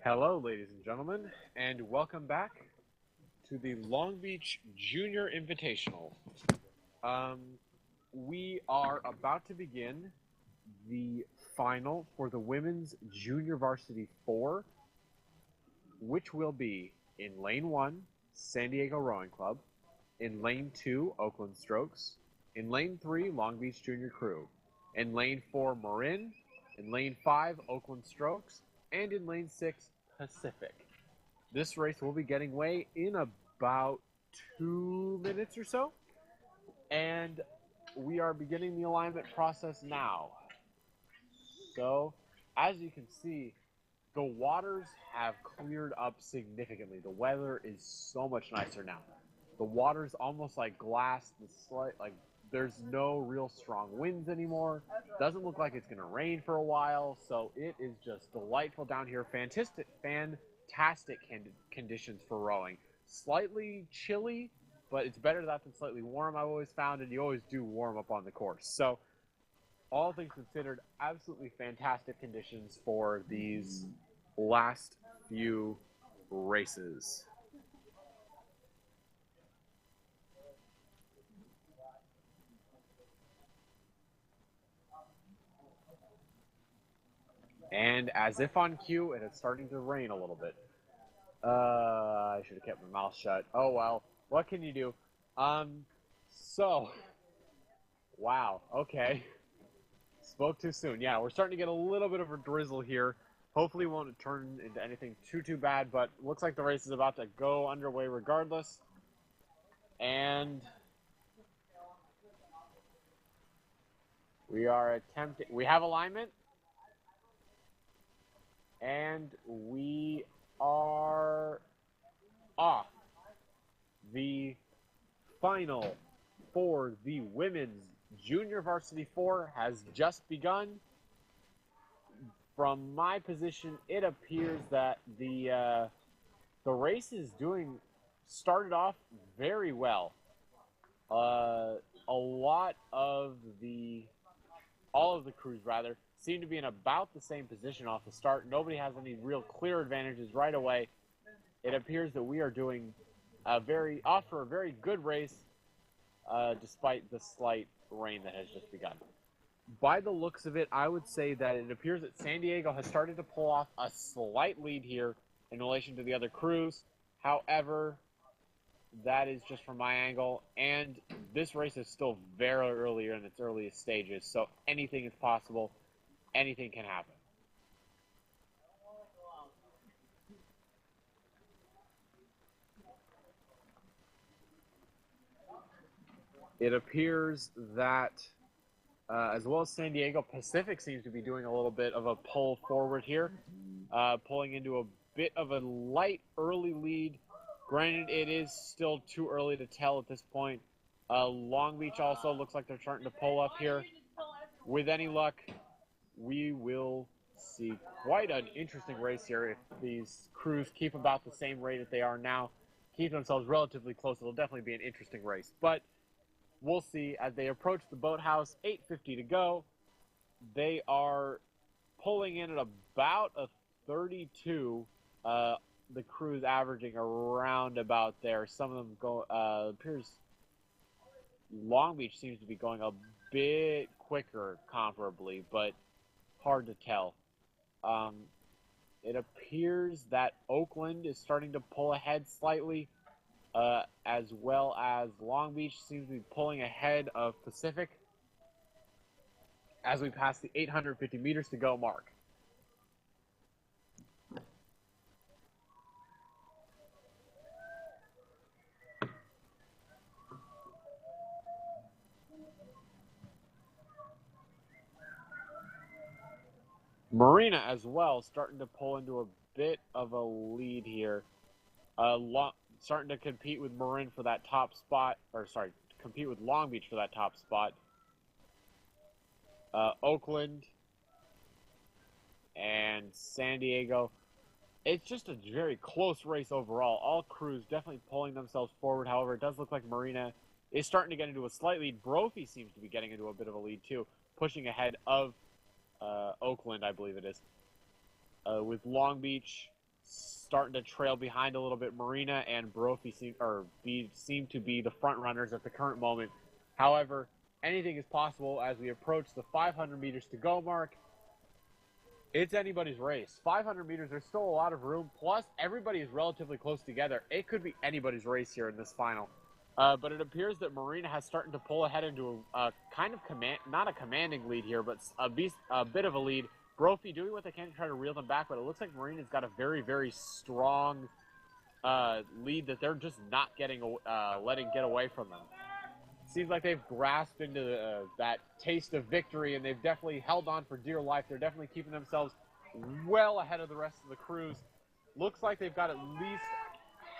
Hello, ladies and gentlemen, and welcome back to the Long Beach Junior Invitational. Um, we are about to begin the final for the Women's Junior Varsity 4, which will be in Lane 1, San Diego Rowing Club, in Lane 2, Oakland Strokes, in Lane 3, Long Beach Junior Crew, in Lane 4, Marin, in Lane 5, Oakland Strokes, and in Lane 6, Pacific. This race will be getting away in about 2 minutes or so, and we are beginning the alignment process now. So, as you can see, the waters have cleared up significantly. The weather is so much nicer now. The water's almost like glass. There's no real strong winds anymore. Doesn't look like it's going to rain for a while, so it is just delightful down here. Fantastic conditions for rowing. Slightly chilly, but it's better that than slightly warm, I've always found, and you always do warm up on the course. So, all things considered, absolutely fantastic conditions for these last few races. And as if on cue, it is starting to rain a little bit. I should have kept my mouth shut. Oh well, what can you do? Wow, okay. Spoke too soon. Yeah, we're starting to get a little bit of a drizzle here. Hopefully it won't turn into anything too bad, but looks like the race is about to go underway regardless. And we are attempting, we have alignment. And we are off. The final for the Women's Junior Varsity 4 has just begun. From my position, it appears that the race is started off very well. All of the crews rather seem to be in about the same position off the start. Nobody has any real clear advantages right away. It appears that we are doing off for a very good race, despite the slight rain that has just begun. By the looks of it, I would say that it appears that San Diego has started to pull off a slight lead here in relation to the other crews. However, that is just from my angle, and this race is still very earlier in its earliest stages, so anything is possible. Anything can happen. It appears that, as well as San Diego, Pacific seems to be doing a little bit of a pull forward here, pulling into a bit of a light early lead. Granted, it is still too early to tell at this point. Long Beach also looks like they're starting to pull up here. With any luck, we will see quite an interesting race here if these crews keep about the same rate that they are now, keep themselves relatively close. It'll definitely be an interesting race, but we'll see. As they approach the boathouse, 8:50 to go, they are pulling in at about a 32. The crews averaging around about there. Some of them go, appears Long Beach seems to be going a bit quicker comparably, but hard to tell. It appears that Oakland is starting to pull ahead slightly, as well as Long Beach seems to be pulling ahead of Pacific as we pass the 850 meters to go mark. Marina as well starting to pull into a bit of a lead here. Starting to compete with Marin for that top spot, compete with Long Beach for that top spot. Oakland and San Diego. It's just a very close race overall. All crews definitely pulling themselves forward. However, it does look like Marina is starting to get into a slight lead. Brophy seems to be getting into a bit of a lead too, pushing ahead of Oakland, I believe it is. With Long Beach starting to trail behind a little bit. Marina and Brophy seem to be the front runners at the current moment. However, anything is possible as we approach the 500 meters to go mark. It's anybody's race. 500 meters, there's still a lot of room. Plus, everybody is relatively close together. It could be anybody's race here in this final. But it appears that Marina has started to pull ahead into a kind of not a commanding lead here, but a bit of a lead. Brophy doing what they can to try to reel them back, but it looks like Marina's got a very, very strong lead that they're just not letting get away from them. Seems like they've grasped into that taste of victory, and they've definitely held on for dear life. They're definitely keeping themselves well ahead of the rest of the crews. Looks like they've got at least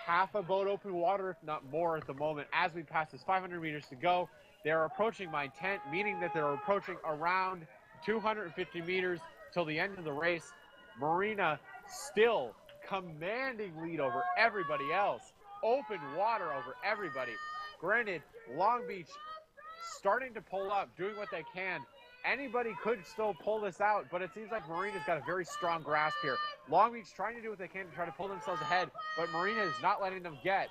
half a boat open water, if not more, at the moment. As we pass this 500 meters to go, they're approaching my tent, meaning that they're approaching around 250 meters till the end of the race. Marina still commanding lead over everybody else. Open water over everybody. Granted, Long Beach starting to pull up, doing what they can. Anybody could still pull this out, but it seems like Marina's got a very strong grasp here. Long Beach trying to do what they can to try to pull themselves ahead, but Marina is not letting them get.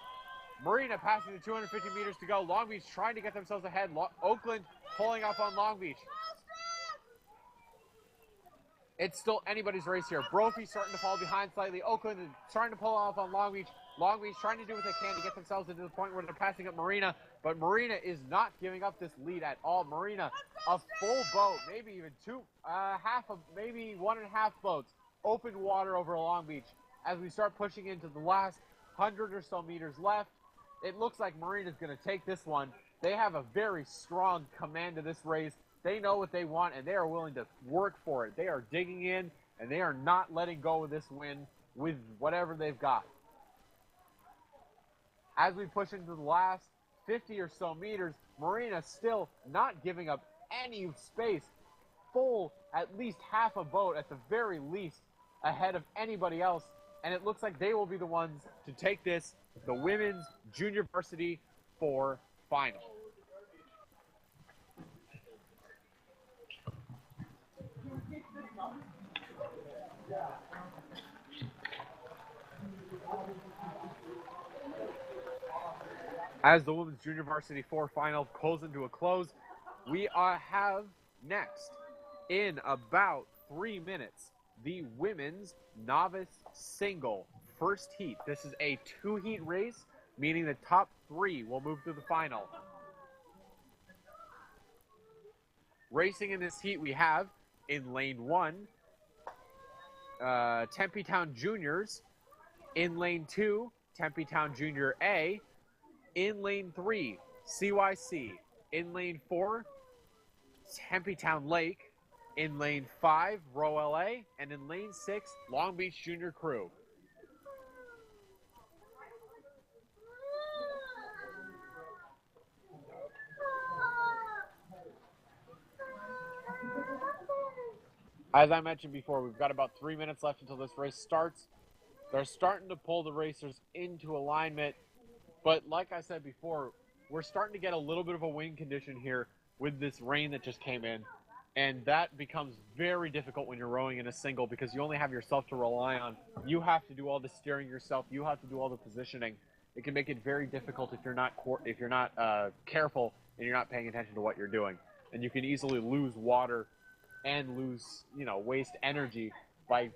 Marina passing the 250 meters to go. Long Beach trying to get themselves ahead. Oakland pulling up on Long Beach. It's still anybody's race here. Brophy starting to fall behind slightly. Oakland is trying to pull off on Long Beach. Long Beach trying to do what they can to get themselves into the point where they're passing up Marina, but Marina is not giving up this lead at all. Marina, a full boat, maybe even maybe 1.5 boats, open water over Long Beach. As we start pushing into the last 100 or so meters left, it looks like Marina's going to take this one. They have a very strong command of this race. They know what they want, and they are willing to work for it. They are digging in, and they are not letting go of this win with whatever they've got. As we push into the last 50 or so meters, Marina still not giving up any space. Full, at least half a boat at the very least, ahead of anybody else. And it looks like they will be the ones to take this, the Women's Junior Varsity 4 final. As the Women's Junior Varsity 4 final pulls into a close, we have next, in about 3 minutes, the Women's Novice Single first heat. This is a 2-heat race, meaning the top 3 will move to the final. Racing in this heat, we have, in lane 1, Tempe Town Juniors. In lane 2, Tempe Town Junior A. In lane 3, CYC. In lane 4, Tempe Town Lake. In lane 5, Row LA. And in lane 6, Long Beach Junior Crew. As I mentioned before, we've got about 3 minutes left until this race starts. They're starting to pull the racers into alignment. But like I said before, we're starting to get a little bit of a wind condition here with this rain that just came in. And that becomes very difficult when you're rowing in a single because you only have yourself to rely on. You have to do all the steering yourself. You have to do all the positioning. It can make it very difficult if you're not careful and you're not paying attention to what you're doing. And you can easily lose water and lose, waste energy by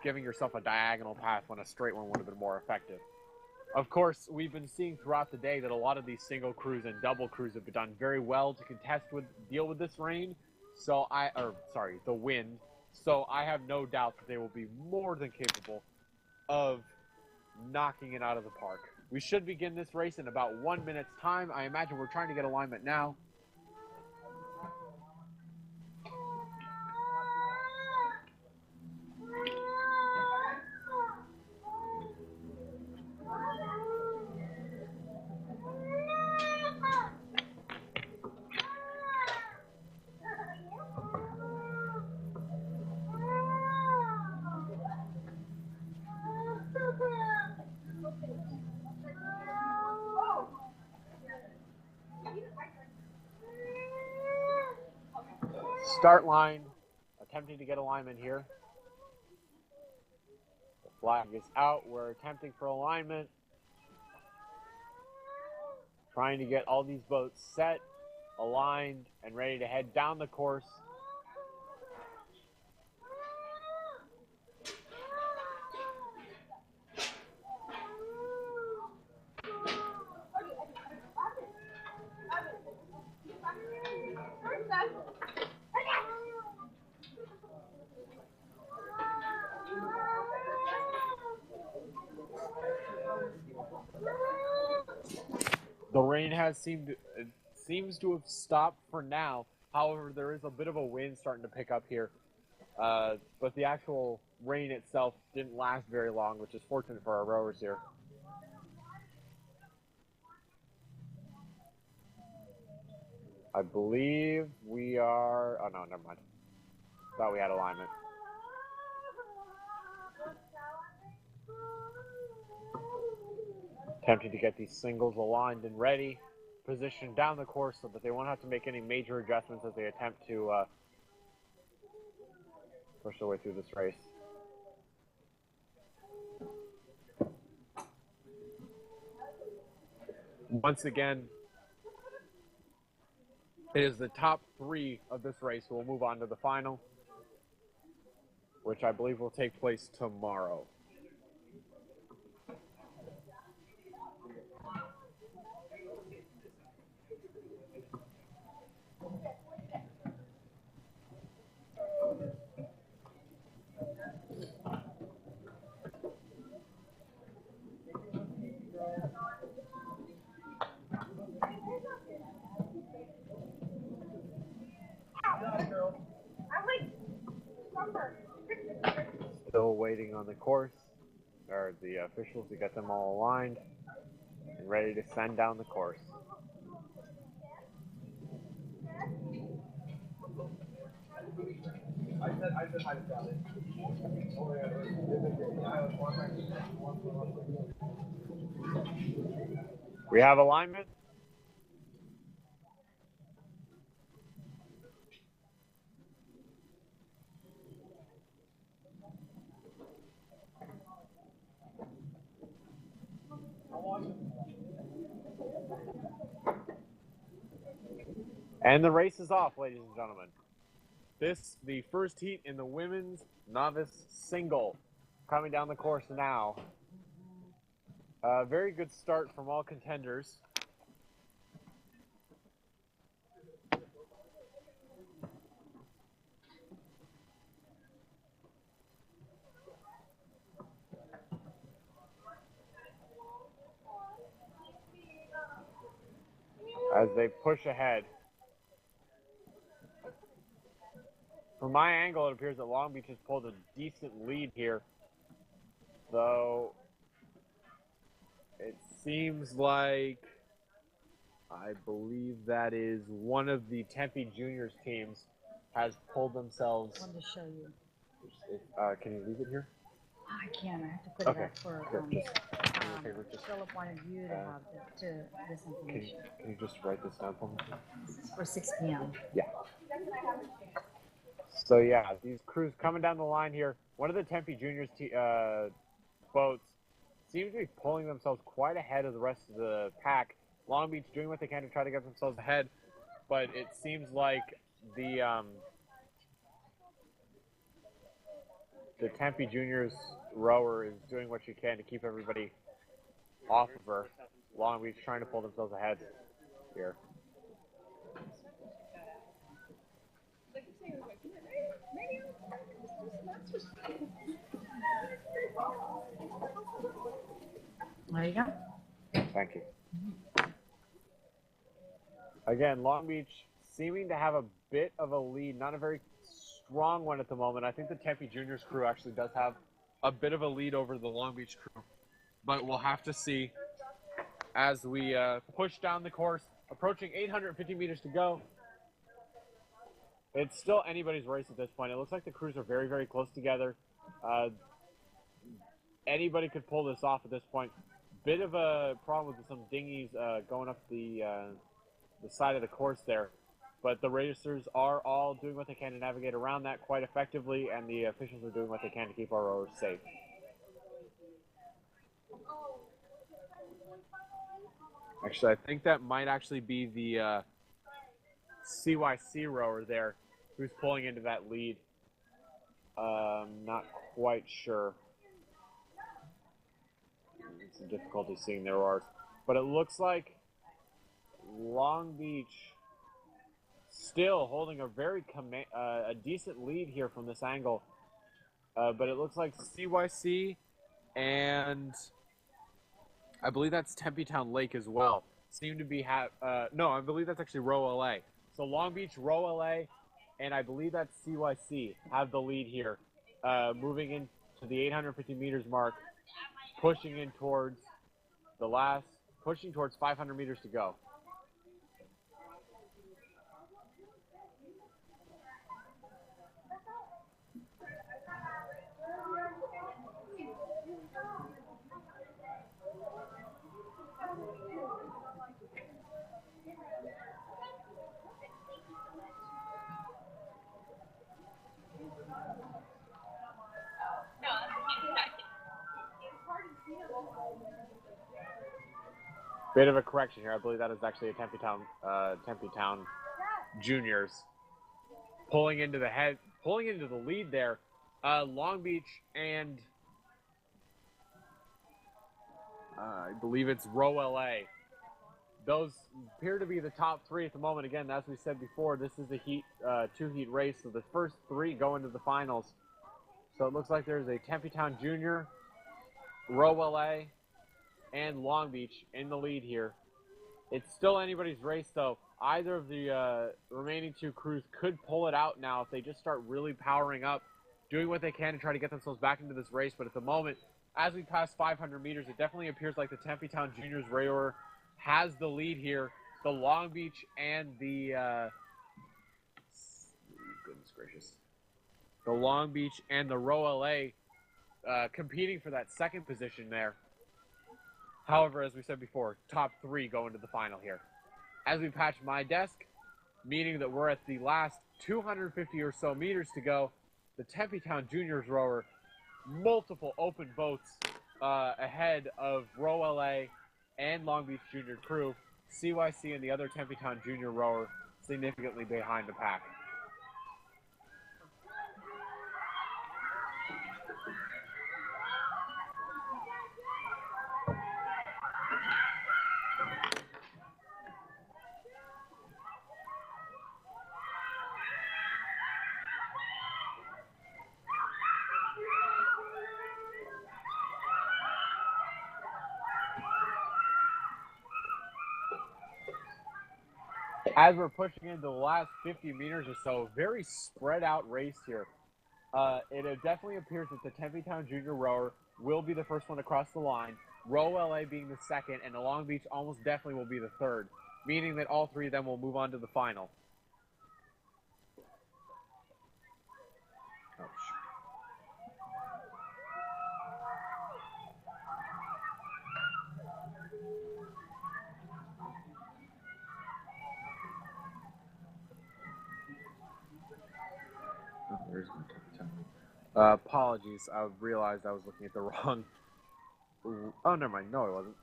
giving yourself a diagonal path when a straight one would have been more effective. Of course, we've been seeing throughout the day that a lot of these single crews and double crews have done very well to deal with this rain. The wind. So I have no doubt that they will be more than capable of knocking it out of the park. We should begin this race in about 1 minute's time. I imagine we're trying to get alignment now. Start line, attempting to get alignment here. Flag is out. We're attempting for alignment. Trying to get all these boats set, aligned, and ready to head down the course. The rain seems to have stopped for now. However, there is a bit of a wind starting to pick up here. But the actual rain itself didn't last very long, which is fortunate for our rowers here. I believe we are... Oh, no, never mind. Thought we had alignment. Attempting to get these singles aligned and ready, positioned down the course so that they won't have to make any major adjustments as they attempt to push their way through this race. Once again, it is the top 3 of this race who will move on to the final, which I believe will take place tomorrow. Still waiting on the course, or the officials to get them all aligned and ready to send down the course. We have alignment. And the race is off, ladies and gentlemen. The first heat in the women's novice single, coming down the course now. A very good start from all contenders. As they push ahead. From my angle, it appears that Long Beach has pulled a decent lead here, though it seems like, I believe that is one of the Tempe Juniors teams has pulled themselves. I wanted to show you. Can you leave it here? I can. I have to put it up for. Philip wanted you to have this information. Can you just write this down for me? This is for 6 p.m. Yeah. So yeah, these crews coming down the line here. One of the Tempe Juniors boats seems to be pulling themselves quite ahead of the rest of the pack. Long Beach doing what they can to try to get themselves ahead, but it seems like the Tempe Juniors rower is doing what she can to keep everybody off of her. Long Beach trying to pull themselves ahead here. There you go. Thank you. Again, Long Beach seeming to have a bit of a lead, not a very strong one at the moment. I think the Tempe Juniors crew actually does have a bit of a lead over the Long Beach crew, but we'll have to see as we push down the course, approaching 850 meters to go. It's still anybody's race at this point. It looks like the crews are very, very close together. Anybody could pull this off at this point. Bit of a problem with some dinghies going up the side of the course there. But the racers are all doing what they can to navigate around that quite effectively, and the officials are doing what they can to keep our rowers safe. Actually, I think that might actually be the CYC rower there who's pulling into that lead. Not quite sure. Some difficulty seeing their rowers. But it looks like Long Beach still holding a very a decent lead here from this angle. But it looks like CYC and I believe that's Tempe Town Lake as well seem to be no, I believe that's actually Row LA. So Long Beach, Row LA, and I believe that's CYC have the lead here, moving into the 850 meters mark, pushing in towards pushing towards 500 meters to go. Bit of a correction here. I believe that is actually a Tempe Town juniors pulling into the lead there. Long Beach and I believe it's Row LA. Those appear to be the top three at the moment. Again, as we said before, this is a two-heat race, so the first three go into the finals. So it looks like there's a Tempe Town Junior, Row LA, and Long Beach in the lead here. It's still anybody's race, though. Either of the remaining two crews could pull it out now if they just start really powering up, doing what they can to try to get themselves back into this race. But at the moment, as we pass 500 meters, it definitely appears like the Tempe Town Juniors rower has the lead here. The Long Beach and the goodness gracious, the Long Beach and the Row LA competing for that second position there. However, as we said before, top three go into the final here. As we patch my desk, meaning that we're at the last 250 or so meters to go, the Tempe Town Juniors rower, multiple open boats ahead of Row LA and Long Beach Junior crew. CYC and the other Tempe Town Junior rower significantly behind the pack. As we're pushing into the last 50 meters or so, very spread out race here. It definitely appears that the Tempe Town Junior rower will be the first one to cross the line, Row LA being the second, and the Long Beach almost definitely will be the third, meaning that all three of them will move on to the final. Apologies, I realized I was looking at the wrong. Oh, never mind. No, it wasn't.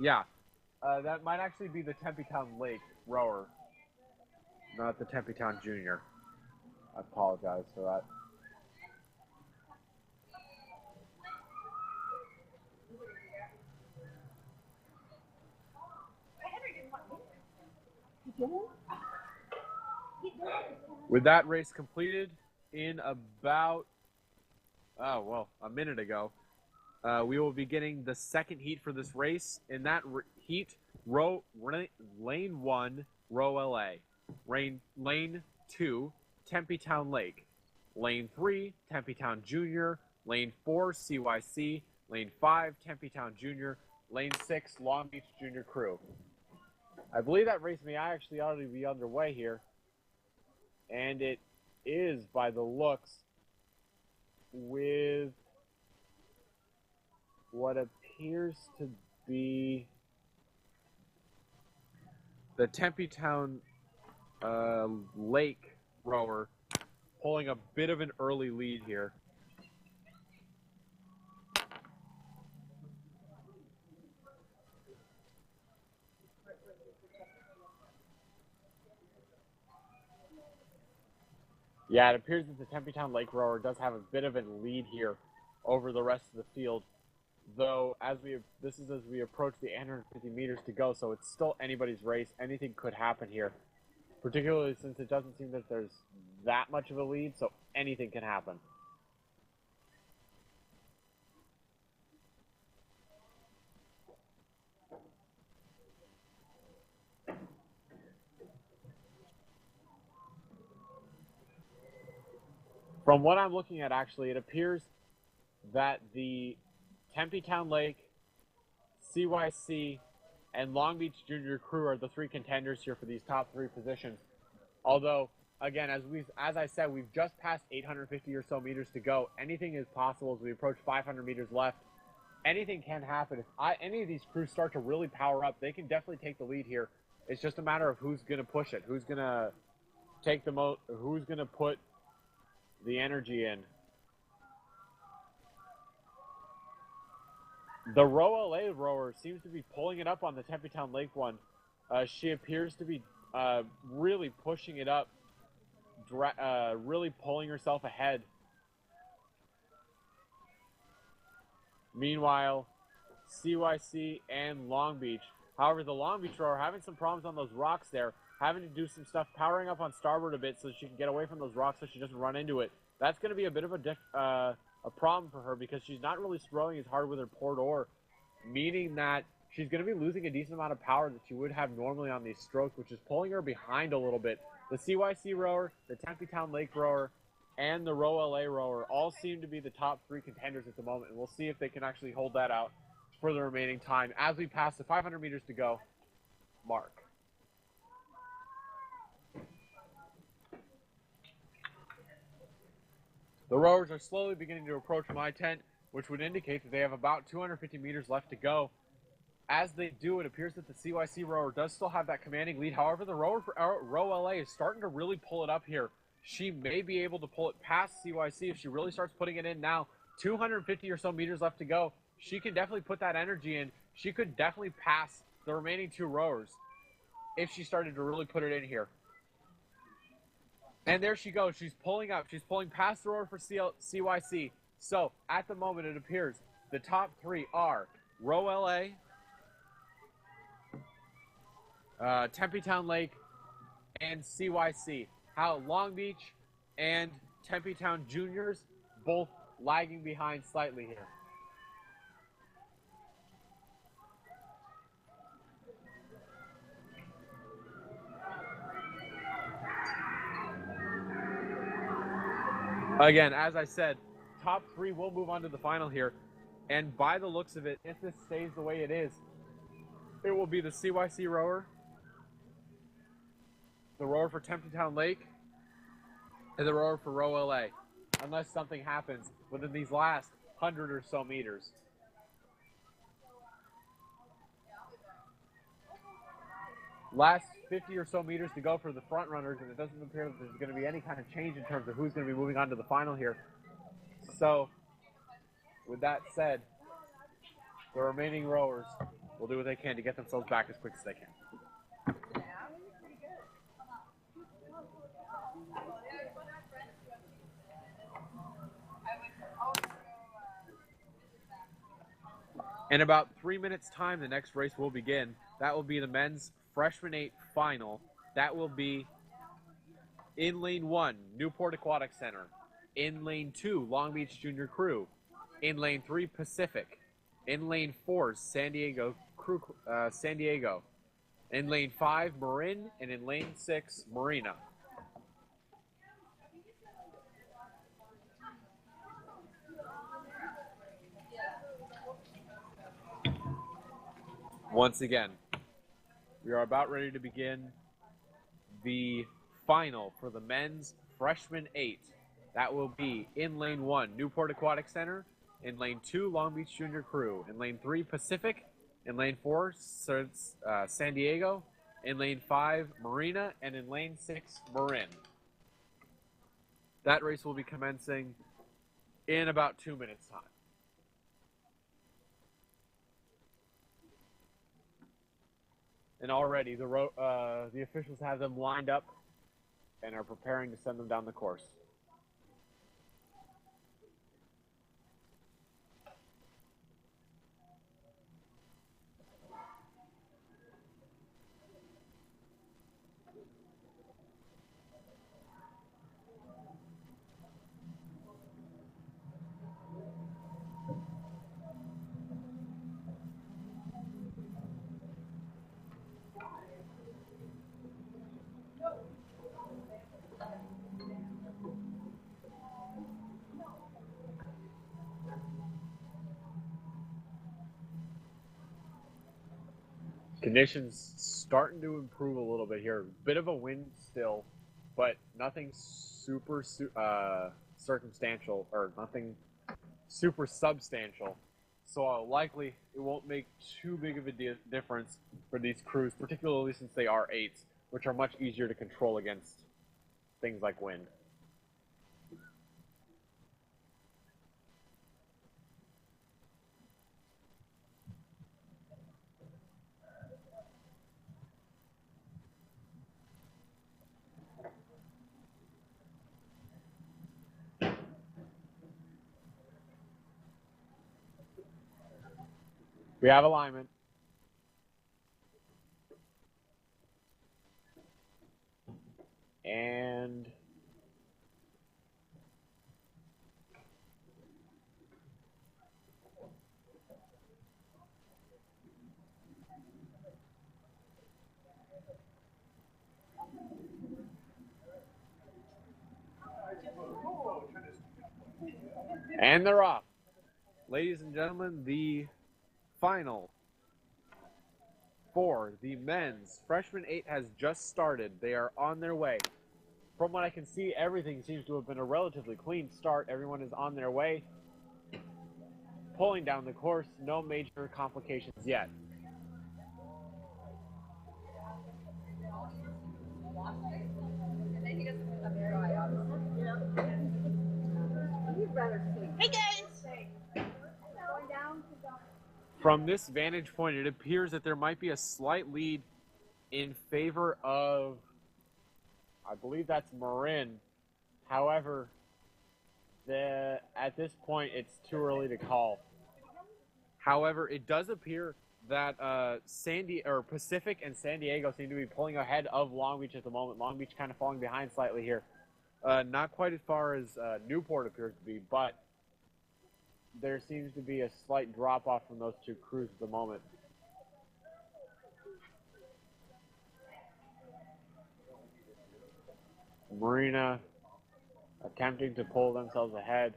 Yeah, that might actually be the Tempe Town Lake rower, not the Tempe Town Junior. I apologize for that. With that race completed in about, a minute ago, we will be getting the second heat for this race. In that heat, lane 1, Row LA. Lane 2, Tempe Town Lake. Lane 3, Tempe Town Junior. Lane 4, CYC. Lane 5, Tempe Town Junior. Lane 6, Long Beach Junior crew. I believe that race may actually already be underway here. And it is, by the looks, with what appears to be the Tempe Town Lake rower pulling a bit of an early lead here. Yeah, it appears that the Tempe Lake rower does have a bit of a lead here over the rest of the field. Though, this is as we approach the 850 meters to go, so it's still anybody's race. Anything could happen here, particularly since it doesn't seem that there's that much of a lead, so anything can happen. From what I'm looking at, actually, it appears that the Tempe Town Lake, CYC, and Long Beach Junior Crew are the three contenders here for these top three positions. Although, again, as I said, we've just passed 850 or so meters to go. Anything is possible as we approach 500 meters left. Anything can happen. If any of these crews start to really power up, they can definitely take the lead here. It's just a matter of who's going to push it, who's going to take the most, who's going to put the energy in. The Row LA rower seems to be pulling it up on the Tempe Town Lake one. She appears to be really pushing it up, really pulling herself ahead. Meanwhile, CYC and Long Beach. However, the Long Beach rower having some problems on those rocks there, having to do some stuff, powering up on starboard a bit so she can get away from those rocks so she doesn't run into it. That's going to be a bit of a problem for her because she's not really throwing as hard with her port oar, meaning that she's going to be losing a decent amount of power that she would have normally on these strokes, which is pulling her behind a little bit. The CYC rower, the Tempe Town Lake rower, and the Row LA rower all seem to be the top three contenders at the moment, and we'll see if they can actually hold that out for the remaining time as we pass the 500 meters to go mark. The rowers are slowly beginning to approach my tent, which would indicate that they have about 250 meters left to go. As they do, it appears that the CYC rower does still have that commanding lead. However, the rower for Row LA is starting to really pull it up here. She may be able to pull it past CYC if she really starts putting it in now. 250 or so meters left to go. She can definitely put that energy in. She could definitely pass the remaining two rowers if she started to really put it in here. And there she goes. She's pulling up. She's pulling past the rower for CYC. So, at the moment, it appears the top three are Row LA, Tempe Town Lake, and CYC. How Long Beach and Tempe Town Juniors both lagging behind slightly here. Again, as I said, top three will move on to the final here. And by the looks of it, if this stays the way it is, it will be the CYC rower, the rower for Tempe Town Lake, and the rower for Row LA, unless something happens within these last 100 or so meters. Last 50 or so meters to go for the front runners, and it doesn't appear that there's going to be any kind of change in terms of who's going to be moving on to the final here. So, with that said, the remaining rowers will do what they can to get themselves back as quick as they can. In about 3 minutes' time, the next race will begin. That will be the men's freshman 8 final. That will be in lane 1, Newport Aquatic Center. In lane 2, Long Beach Junior Crew. In lane 3, Pacific. In lane 4, San Diego. In lane 5, Marin. And in lane 6, Marina. Once again, we are about ready to begin the final for the men's freshman 8. That will be in lane 1, Newport Aquatic Center. In lane 2, Long Beach Junior Crew. In lane 3, Pacific. In lane 4, San Diego. In lane 5, Marina. And in lane 6, Marin. That race will be commencing in about 2 minutes' time. And already the officials have them lined up and are preparing to send them down the course. Conditions starting to improve a little bit here. Bit of a wind still, but nothing super circumstantial, or nothing super substantial. So likely it won't make too big of a difference for these crews, particularly since they are 8s, which are much easier to control against things like wind. We have alignment. And they're off. Ladies and gentlemen, the final for the men's freshman 8 has just started. They are on their way. From what I can see, everything seems to have been a relatively clean start. Everyone is on their way, pulling down the course. No major complications yet. Hey guys! From this vantage point, it appears that there might be a slight lead in favor of, I believe that's Marin. However, at this point, it's too early to call. However, it does appear that Pacific and San Diego seem to be pulling ahead of Long Beach at the moment. Long Beach kind of falling behind slightly here. Not quite as far as Newport appears to be, but there seems to be a slight drop-off from those two crews at the moment. Marina attempting to pull themselves ahead.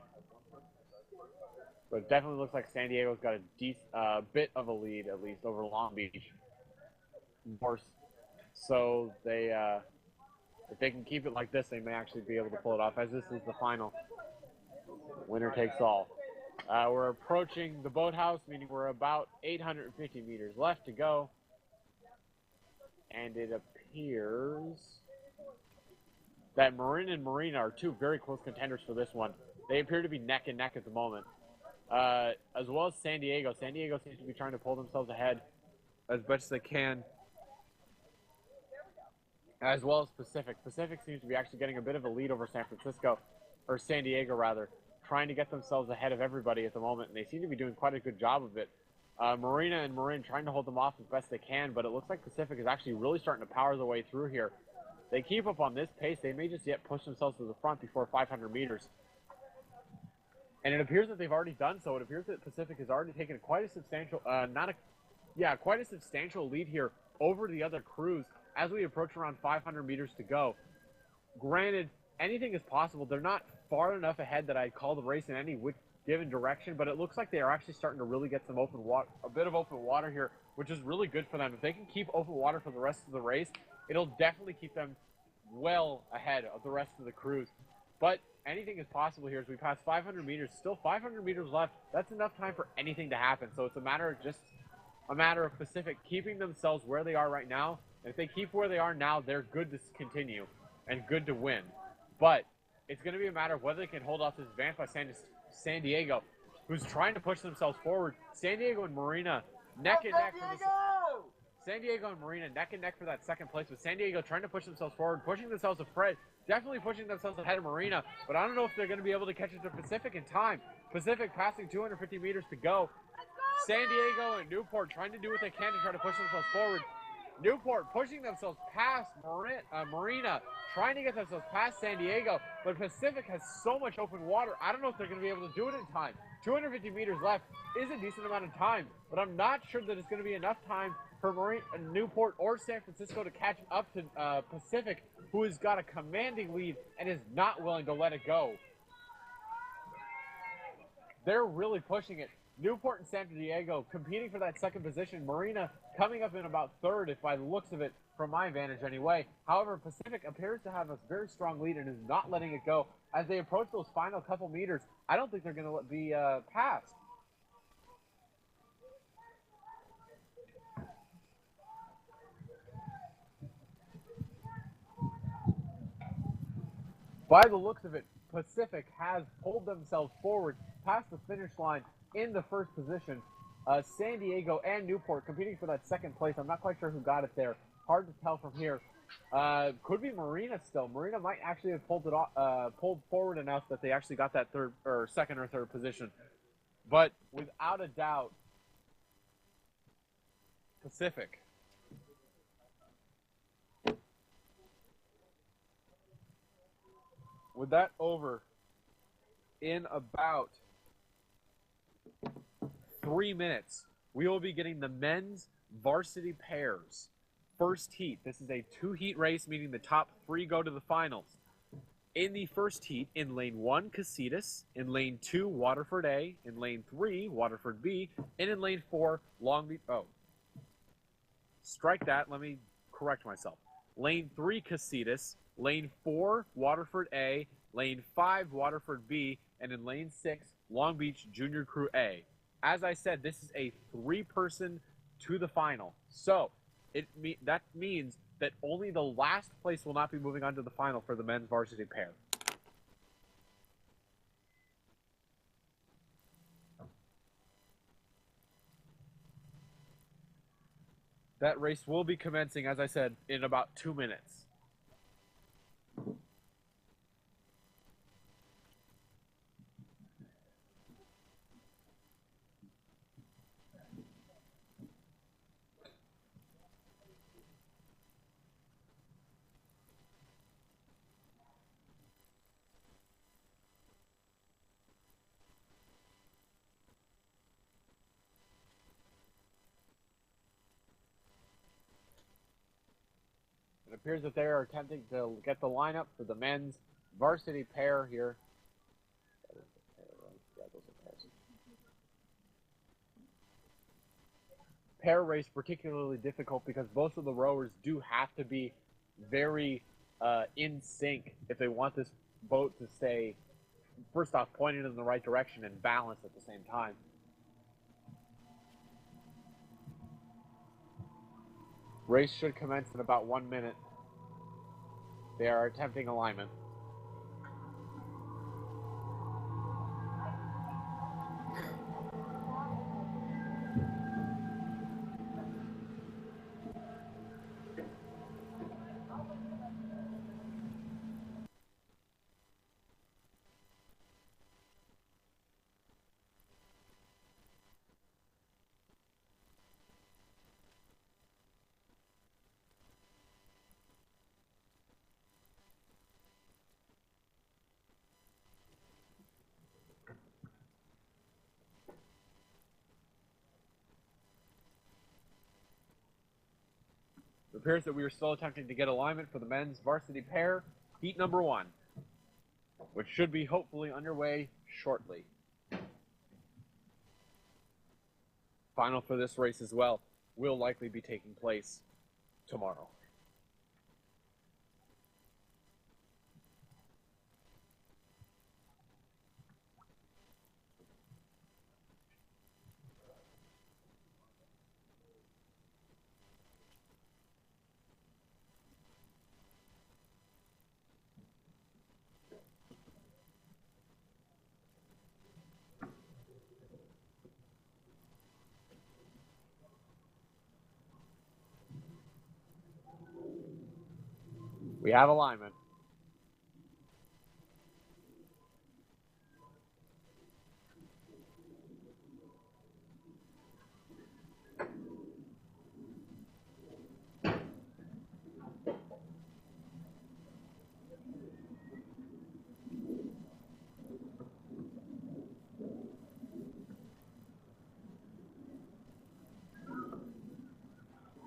But it definitely looks like San Diego's got a bit of a lead, at least, over Long Beach. So they, if they can keep it like this, they may actually be able to pull it off, as this is the final. Winner takes all. We're approaching the boathouse, meaning we're about 850 meters left to go. And it appears that Marin and Marina are two very close contenders for this one. They appear to be neck and neck at the moment. As well as San Diego. San Diego seems to be trying to pull themselves ahead as best as they can. As well as Pacific. Pacific seems to be actually getting a bit of a lead over San Francisco, or San Diego rather, trying to get themselves ahead of everybody at the moment, and they seem to be doing quite a good job of it. Marina and Marin trying to hold them off as best they can, but it looks like Pacific is actually really starting to power the way through here. They keep up on this pace, they may just yet push themselves to the front before 500 meters. And it appears that they've already done so. It appears that Pacific has already taken quite a substantial, quite a substantial lead here over the other crews as we approach around 500 meters to go. Granted, anything is possible. They're not far enough ahead that I'd call the race in any given direction, but it looks like they are actually starting to really get some open water, a bit of open water here, which is really good for them. If they can keep open water for the rest of the race, it'll definitely keep them well ahead of the rest of the crews. But anything is possible here as we pass 500 meters. Still 500 meters left. That's enough time for anything to happen. So it's a matter of Pacific keeping themselves where they are right now. And if they keep where they are now, they're good to continue and good to win. But it's going to be a matter of whether they can hold off this advance by San Diego, who's trying to push themselves forward. San Diego and Marina neck and neck. San Diego and Marina neck and neck for that second place, with San Diego trying to push themselves forward, pushing themselves ahead, definitely pushing themselves ahead of Marina, but I don't know if they're going to be able to catch up to Pacific in time. Pacific passing 250 meters to go. San Diego and Newport trying to do what they can to try to push themselves forward. Newport pushing themselves past Marina, trying to get themselves past San Diego, but Pacific has so much open water, I don't know if they're going to be able to do it in time. 250 meters left is a decent amount of time, but I'm not sure that it's going to be enough time for Newport or San Francisco to catch up to Pacific, who has got a commanding lead and is not willing to let it go. They're really pushing it. Newport and San Diego competing for that second position. Marina coming up in about third, if by the looks of it, from my vantage anyway. However, Pacific appears to have a very strong lead and is not letting it go. As they approach those final couple meters, I don't think they're going to be passed. By the looks of it, Pacific has pulled themselves forward past the finish line in the first position. San Diego and Newport competing for that second place. I'm not quite sure who got it there. Hard to tell from here. Could be Marina still. Marina might actually have pulled forward enough that they actually got that second or third position. But without a doubt, Pacific. With that over in about 3 minutes, we will be getting the men's varsity pairs first heat. This is a 2-heat race, meaning the top 3 go to the finals. In the first heat, in lane 1, Casitas, in lane 2, Waterford A, in lane 3, Waterford B, and in lane 4, Long Beach. Oh, strike that. Let me correct myself. Lane 3, Casitas, lane 4, Waterford A, lane 5, Waterford B, and in lane 6, Long Beach Junior Crew A. As I said, this is a 3-person to the final. So that means that only the last place will not be moving on to the final for the men's varsity pair. That race will be commencing, as I said, in about 2 minutes. It appears that they are attempting to get the lineup for the men's varsity pair here. Pair race particularly difficult because both of the rowers do have to be very in sync if they want this boat to stay, first off, pointed in the right direction and balanced at the same time. Race should commence in about 1 minute. They are attempting alignment. It appears that we are still attempting to get alignment for the men's varsity pair, heat number 1, which should be hopefully underway shortly. Final for this race as well will likely be taking place tomorrow. We have a lineman.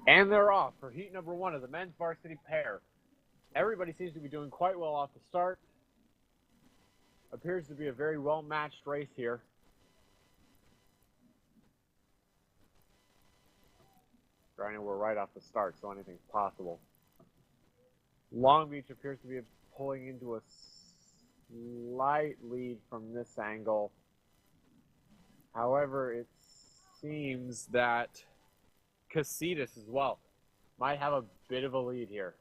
And they're off for heat number 1 of the men's varsity pair. Everybody seems to be doing quite well off the start. Appears to be a very well-matched race here. Granted, we're right off the start, so anything's possible. Long Beach appears to be pulling into a slight lead from this angle. However, it seems that Casitas as well might have a bit of a lead here.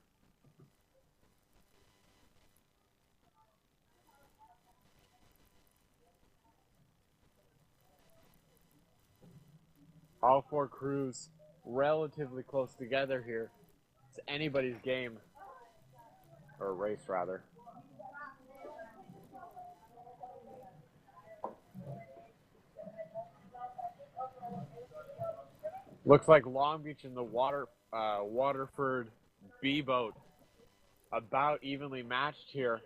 All 4 crews relatively close together here. It's anybody's game, or race rather. Looks like Long Beach and the Waterford B boat about evenly matched here.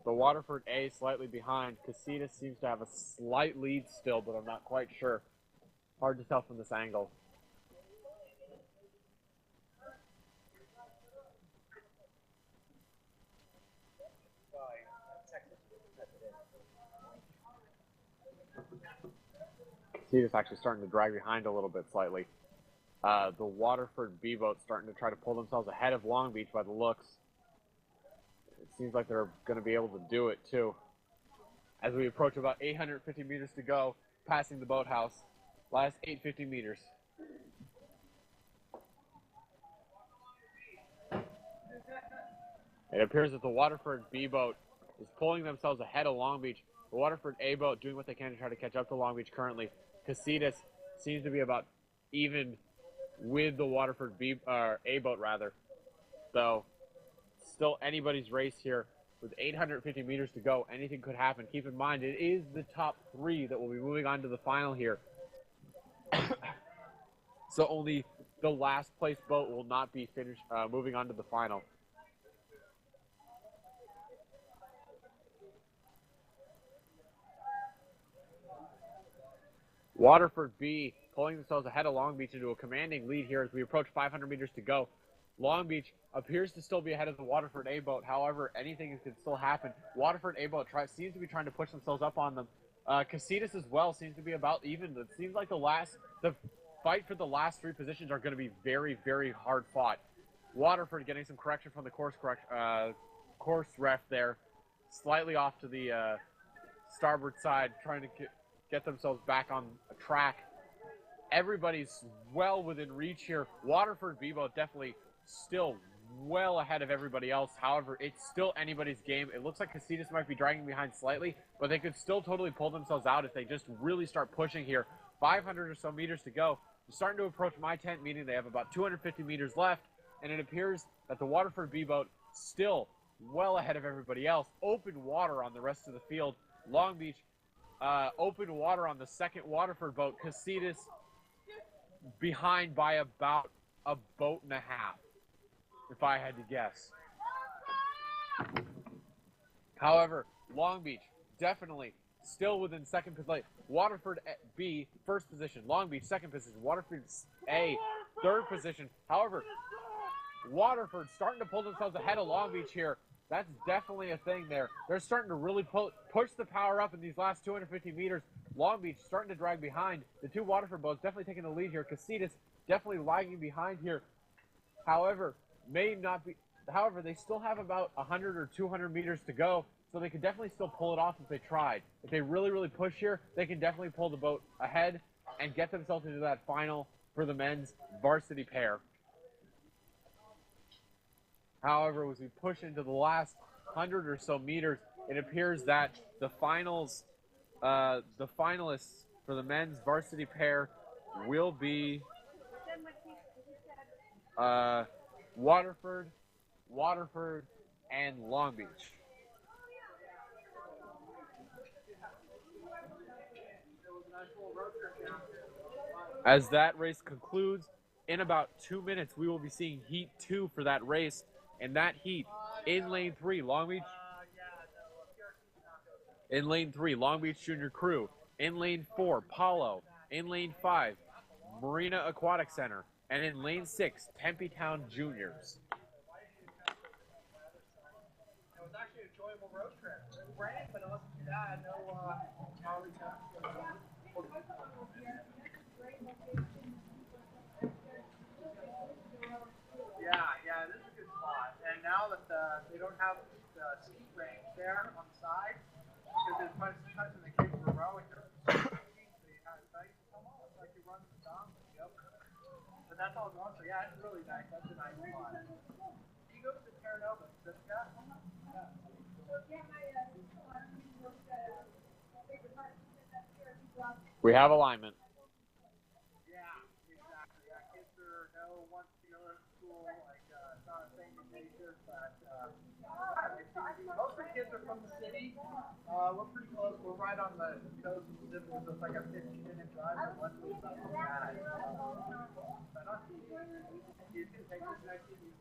The Waterford A slightly behind. Casitas seems to have a slight lead still, but I'm not quite sure. Hard to tell from this angle. Casitas actually starting to drag behind a little bit slightly. The Waterford B boat's starting to try to pull themselves ahead of Long Beach by the looks. It seems like they're going to be able to do it too. As we approach about 850 meters to go, passing the boathouse. Last 850 meters. It appears that the Waterford B boat is pulling themselves ahead of Long Beach. The Waterford A boat doing what they can to try to catch up to Long Beach currently. Casitas seems to be about even with the Waterford A boat rather. So still anybody's race here with 850 meters to go. Anything could happen. Keep in mind, it is the top 3 that will be moving on to the final here. So only the last place boat will not be finished moving on to the final. Waterford B pulling themselves ahead of Long Beach into a commanding lead here as we approach 500 meters to go. Long Beach appears to still be ahead of the Waterford A boat. However, anything can still happen. Waterford A boat seems to be trying to push themselves up on them. Casitas as well seems to be about even. It seems like the fight for the last 3 positions are going to be very, very hard fought. Waterford getting some correction from the course ref there, slightly off to the starboard side, trying to get themselves back on a track. Everybody's well within reach here. Waterford B-boat definitely still well ahead of everybody else. However, it's still anybody's game. It looks like Casitas might be dragging behind slightly, but they could still totally pull themselves out if they just really start pushing here. 500 or so meters to go. We're starting to approach my tent meeting. They have about 250 meters left, and it appears that the Waterford B-boat still well ahead of everybody else. Open water on the rest of the field. Long Beach, open water on the second Waterford boat. Casitas behind by about a boat and a half, if I had to guess. However, Long Beach definitely still within second position. Waterford B, first position. Long Beach, second position. Waterford A, third position. However, Waterford starting to pull themselves ahead of Long Beach here. That's definitely a thing there. They're starting to really push the power up in these last 250 meters. Long Beach starting to drag behind. The 2 Waterford boats definitely taking the lead here. Casitas definitely lagging behind here. However, they still have about 100 or 200 meters to go, so they could definitely still pull it off if they tried. If they really, really push here, they can definitely pull the boat ahead and get themselves into that final for the men's varsity pair. However, as we push into the last 100 or so meters, it appears that the finalists for the men's varsity pair will be Waterford, Waterford, and Long Beach. As that race concludes, in about 2 minutes, we will be seeing Heat 2 for that race. And that heat, in Lane 3, Long Beach. In Lane 3, Long Beach Junior Crew. In Lane 4, Paulo. In Lane 5, Marina Aquatic Center. And in Lane 6, Tempe Town Juniors. It was actually an enjoyable road trip. It rained, but it wasn't too bad. No gnarly temps. Yeah, this is a good spot. And now that they don't have the ski range there on the side, because there's times when the kids were rowing, so you had nice, almost like you run the dump. Yep. But that's all gone. So yeah, it's really nice. That's a nice spot. Do you go to the Terranova, Pacifica? We have alignment. Yeah, exactly. Yeah, kids are no one to the other school, like it's not a thing in nature, but most of the kids are from the city. We're pretty close. We're right on the coast of Pacific, so it's like a 15-minute drive from Westwood. It's not too bad. But not too bad. You can take this next to you.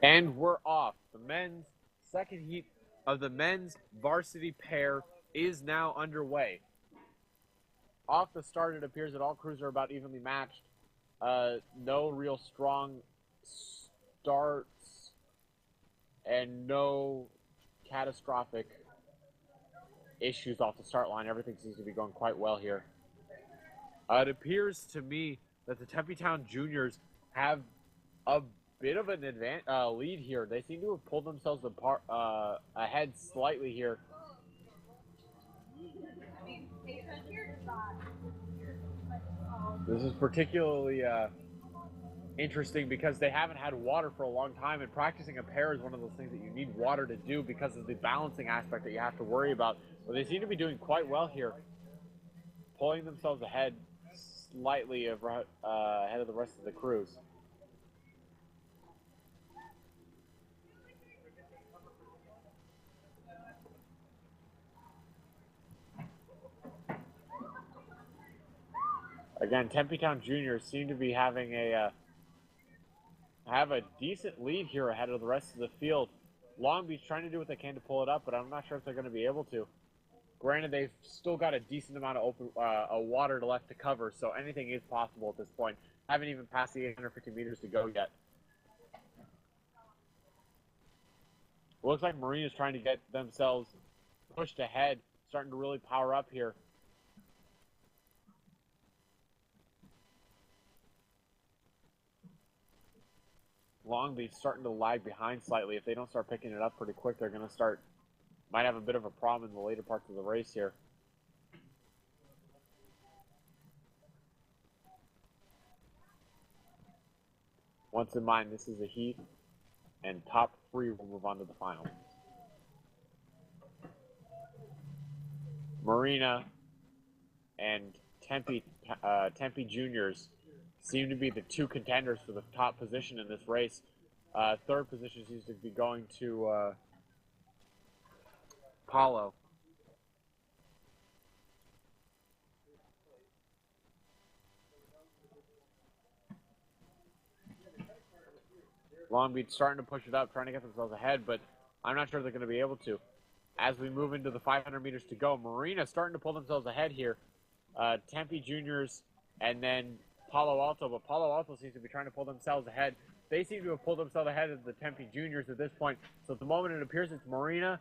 And we're off. The men's second heat of the men's varsity pair is now underway. Off the start, it appears that all crews are about evenly matched. No real strong starts and no catastrophic issues off the start line. Everything seems to be going quite well here. It appears to me that the Tempe Town Juniors have a bit of an lead here. They seem to have pulled themselves apart, ahead slightly here. This is particularly interesting because they haven't had water for a long time, and practicing a pair is one of those things that you need water to do because of the balancing aspect that you have to worry about. But they seem to be doing quite well here, pulling themselves ahead slightly ahead of the rest of the crews. Again, Tempe Town Juniors seem to be having have a decent lead here ahead of the rest of the field. Long Beach trying to do what they can to pull it up, but I'm not sure if they're going to be able to. Granted, they've still got a decent amount of open water left to cover, so anything is possible at this point. Haven't even passed the 850 meters to go yet. Looks like Marina's trying to get themselves pushed ahead, starting to really power up here. Long Beach starting to lag behind slightly. If they don't start picking it up pretty quick, they're going to might have a bit of a problem in the later parts of the race here. Once in mind, this is a heat, and top three will move on to the final. Marina and Tempe Juniors seem to be the two contenders for the top position in this race. Third position seems to be going to Paulo. Long Beach starting to push it up, trying to get themselves ahead, but I'm not sure they're going to be able to. As we move into the 500 meters to go, Marina starting to pull themselves ahead here. Tempe Juniors and then Palo Alto, but Palo Alto seems to be trying to pull themselves ahead. They seem to have pulled themselves ahead of the Tempe Juniors at this point. So at the moment, it appears it's Marina,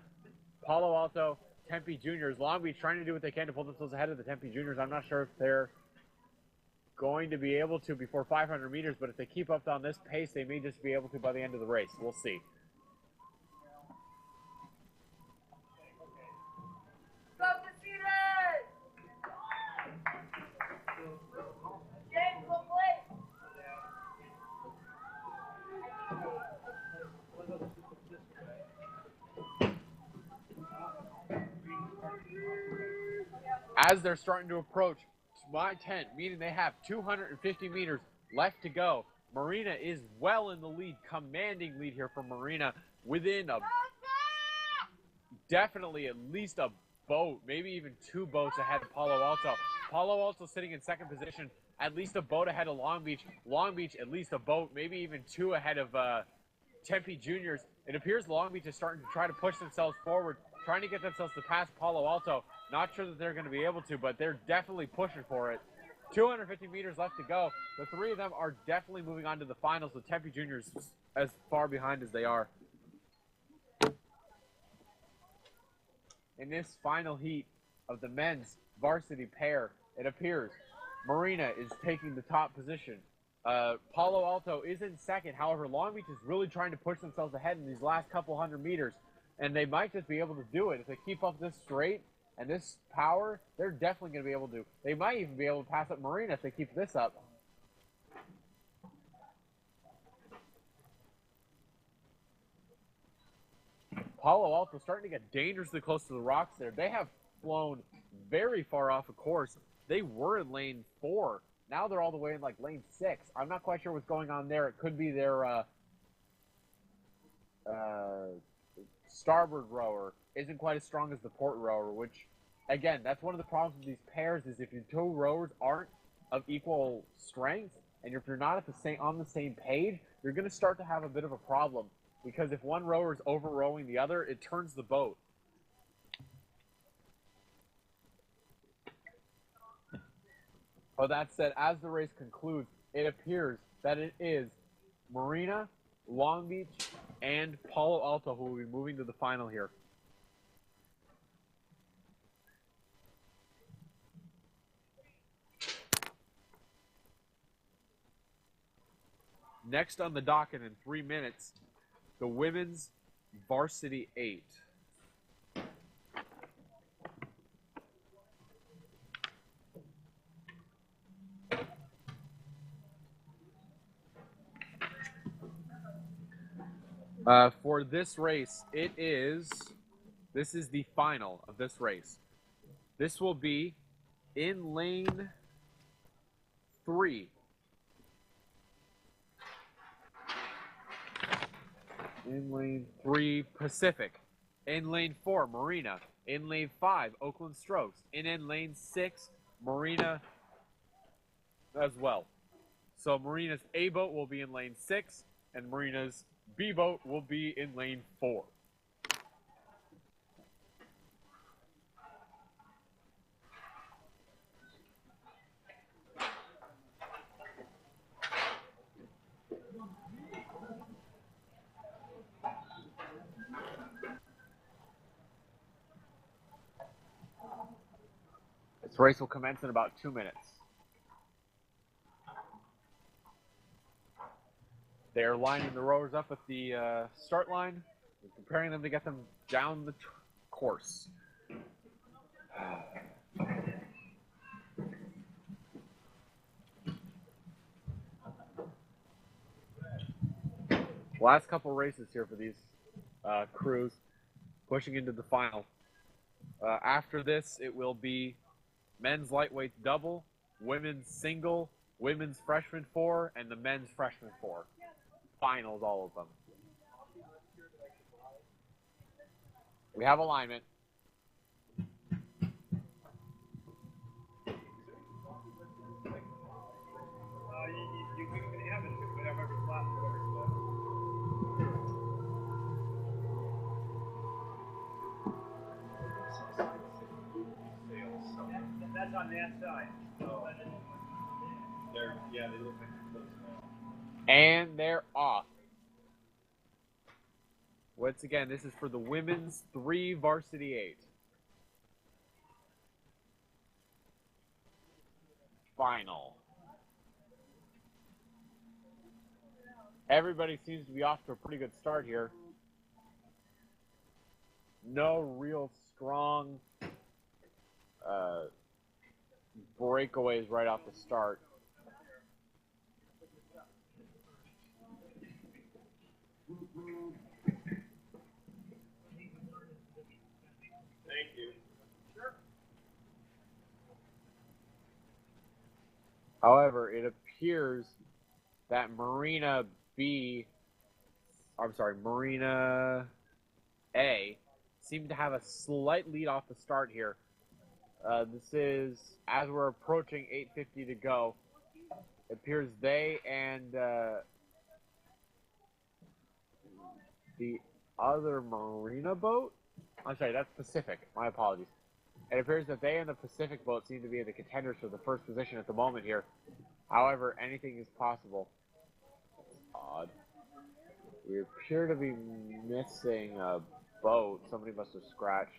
Palo Alto, Tempe Juniors. Long Beach trying to do what they can to pull themselves ahead of the Tempe Juniors. I'm not sure if they're going to be able to before 500 meters, but if they keep up on this pace, they may just be able to by the end of the race. We'll see. As they're starting to approach my 10, meaning they have 250 meters left to go. Marina is well in the lead, commanding lead here for Marina, within definitely at least a boat, maybe even 2 boats ahead of Palo Alto. Palo Alto sitting in second position, at least a boat ahead of Long Beach. Long Beach, at least a boat, maybe even 2 ahead of Tempe Juniors. It appears Long Beach is starting to try to push themselves forward, trying to get themselves to pass Palo Alto. Not sure that they're going to be able to, but they're definitely pushing for it. 250 meters left to go. The 3 of them are definitely moving on to the finals, with Tempe Juniors as far behind as they are. In this final heat of the men's varsity pair, it appears Marina is taking the top position. Palo Alto is in second. However, Long Beach is really trying to push themselves ahead in these last couple hundred meters, and they might just be able to do it. If they keep up this straight and this power, they're definitely going to be able to. They might even be able to pass up Marina if they keep this up. Palo Alto starting to get dangerously close to the rocks there. They have flown very far off of course. They were in lane 4. Now they're all the way in like lane 6. I'm not quite sure what's going on there. It could be their starboard rower isn't quite as strong as the port rower, which, again, that's one of the problems with these pairs is if your 2 rowers aren't of equal strength, and if you're not on the same page, you're going to start to have a bit of a problem. Because if one rower is over-rowing the other, it turns the boat. But that said, as the race concludes, it appears that it is Marina, Long Beach, and Palo Alto who will be moving to the final here. Next on the docket in 3 minutes, the women's varsity 8. For this race, this is the final of this race. This will be in lane 3. In lane 3, Pacific. In lane 4, Marina. In lane 5, Oakland Strokes. And in lane 6, Marina as well. So Marina's A boat will be in lane 6, and Marina's B boat will be in lane 4. This race will commence in about 2 minutes. They are lining the rowers up at the start line and preparing them to get them down the course. Last couple races here for these crews, pushing into the final. After this, it will be men's lightweight double, women's single, women's freshman 4, and the men's freshman 4. Finals, all of them. We have alignment. That's on that side. They look like those small. And they're off. Once again, this is for the women's 3 varsity 8. Final. Everybody seems to be off to a pretty good start here. No real strong breakaways right off the start. Thank you. Sure. However, it appears that Marina A seemed to have a slight lead off the start here. This is, as we're approaching 8:50 to go, it appears they and the other Marina boat, I'm sorry, that's Pacific, my apologies. It appears that they and the Pacific boat seem to be the contenders for the first position at the moment here. However, anything is possible. That's odd. We appear to be missing a boat. Somebody must have scratched.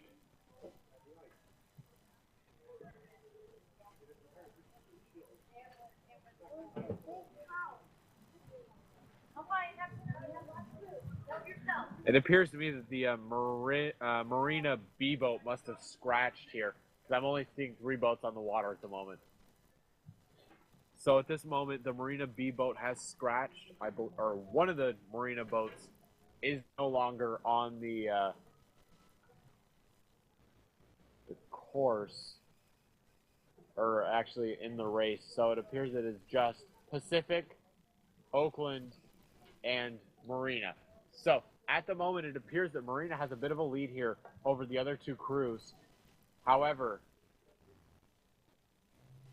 It appears to me that the Marina B boat must have scratched here, because I'm only seeing 3 boats on the water at the moment. So at this moment, the Marina B boat has scratched, or one of the Marina boats is no longer on the course, or actually in the race. So it appears that it's just Pacific, Oakland, and Marina. So at the moment, it appears that Marina has a bit of a lead here over the other 2 crews. However,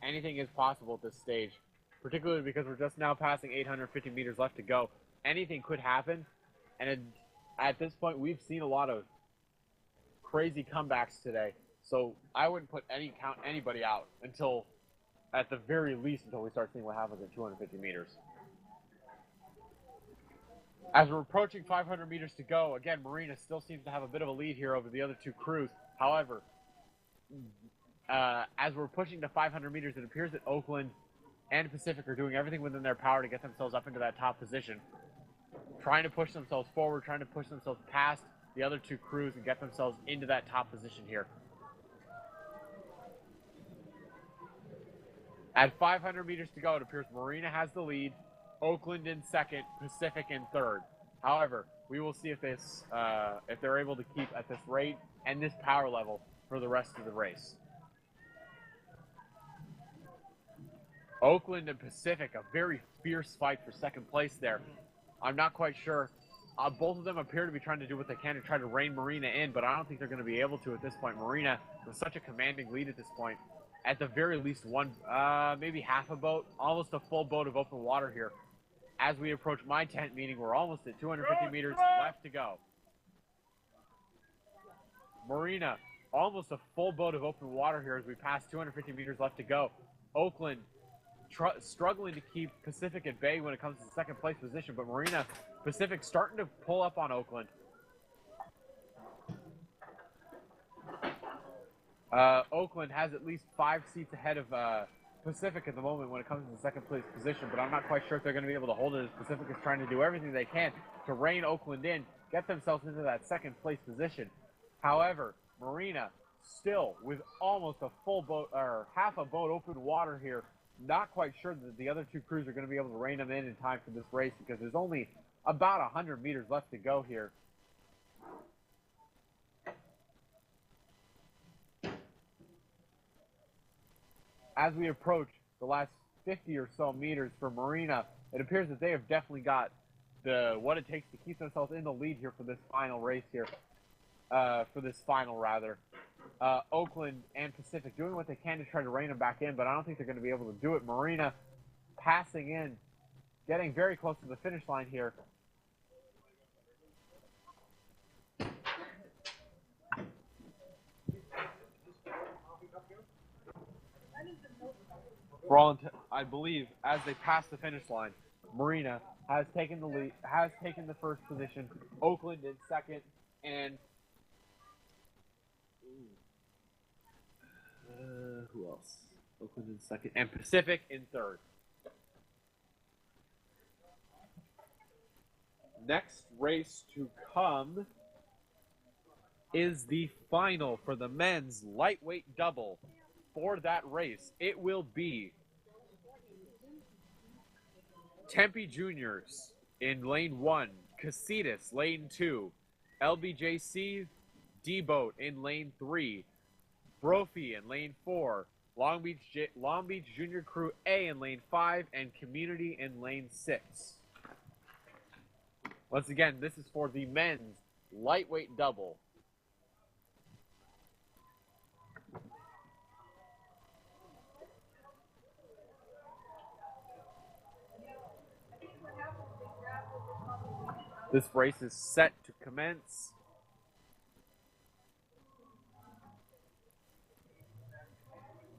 anything is possible at this stage, particularly because we're just now passing 850 meters left to go. Anything could happen, and at this point, we've seen a lot of crazy comebacks today. So I wouldn't count anybody out until, at the very least, until we start seeing what happens at 250 meters. As we're approaching 500 meters to go, again, Marina still seems to have a bit of a lead here over the other 2 crews. However, as we're pushing to 500 meters, it appears that Oakland and Pacific are doing everything within their power to get themselves up into that top position, trying to push themselves forward, trying to push themselves past the other 2 crews and get themselves into that top position here. At 500 meters to go, it appears Marina has the lead, Oakland in second, Pacific in third. However, we will see if they're able to keep at this rate and this power level for the rest of the race. Oakland and Pacific, a very fierce fight for second place there. I'm not quite sure. Both of them appear to be trying to do what they can to try to rein Marina in, but I don't think they're going to be able to at this point. Marina with such a commanding lead at this point. At the very least one, maybe half a boat, almost a full boat of open water here. As we approach my tent meeting, we're almost at 250 meters left to go. Marina, almost a full boat of open water here as we pass 250 meters left to go. Oakland struggling to keep Pacific at bay when it comes to the second place position, but Marina, Pacific starting to pull up on Oakland. Oakland has at least 5 seats ahead of Pacific at the moment when it comes to the second place position, but I'm not quite sure if they're going to be able to hold it, as Pacific is trying to do everything they can to rein Oakland in, get themselves into that second place position. However, Marina still with almost a full boat, or half a boat open water here, not quite sure that the other 2 crews are going to be able to rein them in time for this race, because there's only about 100 meters left to go here. As we approach the last 50 or so meters for Marina, it appears that they have definitely got what it takes to keep themselves in the lead here for this final race here, Oakland and Pacific doing what they can to try to rein them back in, but I don't think they're going to be able to do it. Marina passing in, getting very close to the finish line here. I believe, as they pass the finish line, Marina has taken the lead, has taken the first position. Oakland in second, and who else? Oakland in second, and Pacific in third. Next race to come is the final for the men's lightweight double. For that race, it will be Tempe Juniors in lane 1, Casitas lane 2, LBJC D-Boat in lane 3, Brophy in lane 4, Long Beach Junior Crew A in lane 5 and Community in lane 6. Once again, this is for the men's lightweight double. This race is set to commence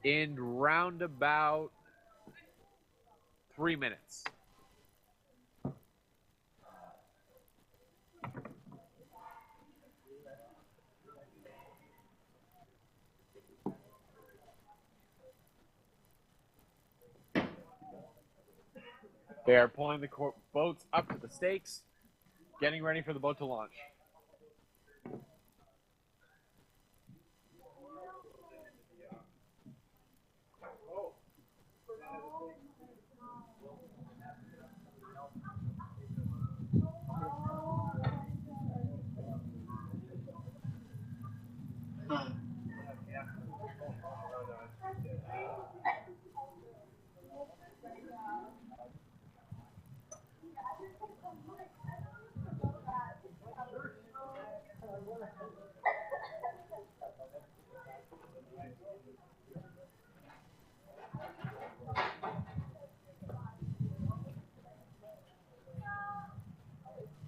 in roundabout 3 minutes. They are pulling the boats up to the stakes, getting ready for the boat to launch.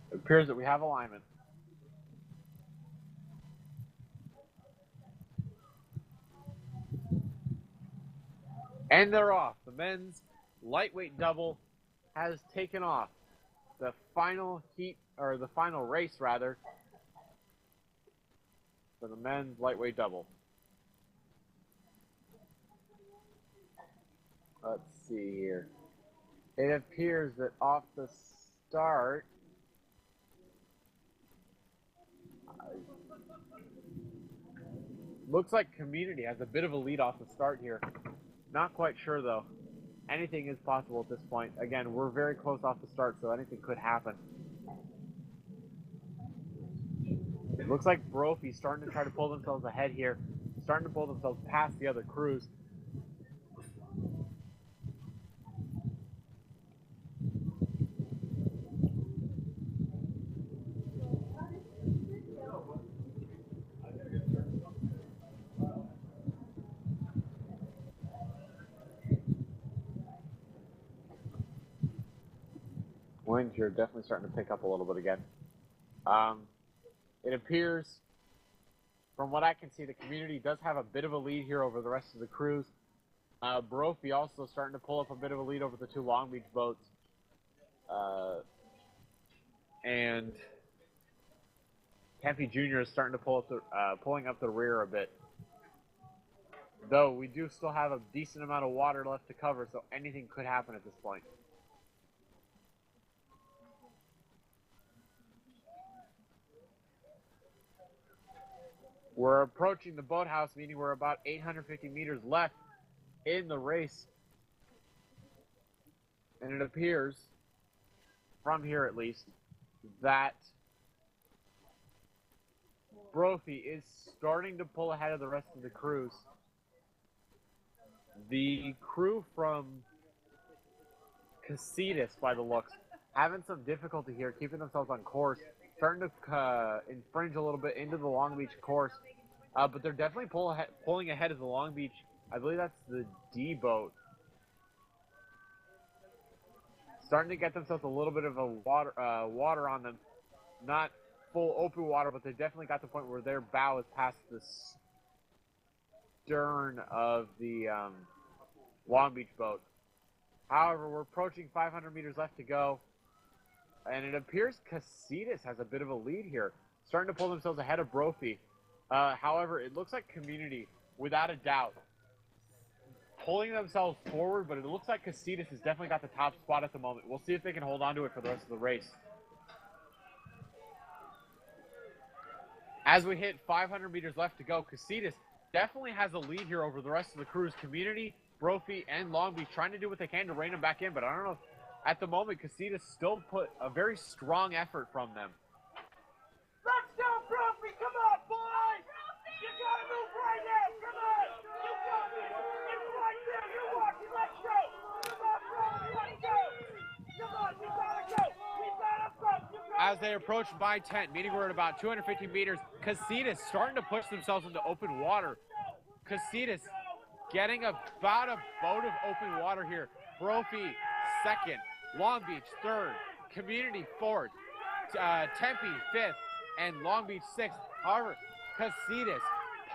It appears that we have alignment. And they're off. The men's lightweight double has taken off. The final heat, or the final race rather, for the men's lightweight double. Let's see here. It appears that off the start, looks like Community has a bit of a lead off the start here. Not quite sure though. Anything is possible at this point. Again, we're very close off the start, so anything could happen. It looks like Brophy's starting to try to pull themselves ahead here. Starting to pull themselves past the other crews. Wind here definitely starting to pick up a little bit again. It appears, from what I can see, the Community does have a bit of a lead here over the rest of the crews. Brophy also starting to pull up a bit of a lead over the two Long Beach boats. And Tempe Jr. is starting to pulling up the rear a bit. Though we do still have a decent amount of water left to cover, so anything could happen at this point. We're approaching the boathouse, meaning we're about 850 meters left in the race. And it appears, from here at least, that Brophy is starting to pull ahead of the rest of the crews. The crew from Casitas, by the looks, having some difficulty here, keeping themselves on course. Starting to infringe a little bit into the Long Beach course. But they're definitely pulling ahead of the Long Beach. I believe that's the D boat. Starting to get themselves a little bit of a water on them. Not full open water, but they definitely got to the point where their bow is past the stern of the Long Beach boat. However, we're approaching 500 meters left to go. And it appears Casitas has a bit of a lead here, starting to pull themselves ahead of Brophy. However, it looks like Community, without a doubt, pulling themselves forward, but it looks like Casitas has definitely got the top spot at the moment. We'll see if they can hold on to it for the rest of the race. As we hit 500 meters left to go, Casitas definitely has a lead here over the rest of the crews. Community, Brophy, and Long Beach trying to do what they can to rein them back in, but I don't know if at the moment, Casitas still put a very strong effort from them. Let's go, Brophy! Come on, boys! You gotta move right now! Come on! You got this! as they approach my tent, meaning we're at about 250 meters, Casitas starting to push themselves into open water. Casitas getting about a boat of open water here. Brophy second, Long Beach third, Community fourth, Tempe fifth, and Long Beach sixth. However, Casitas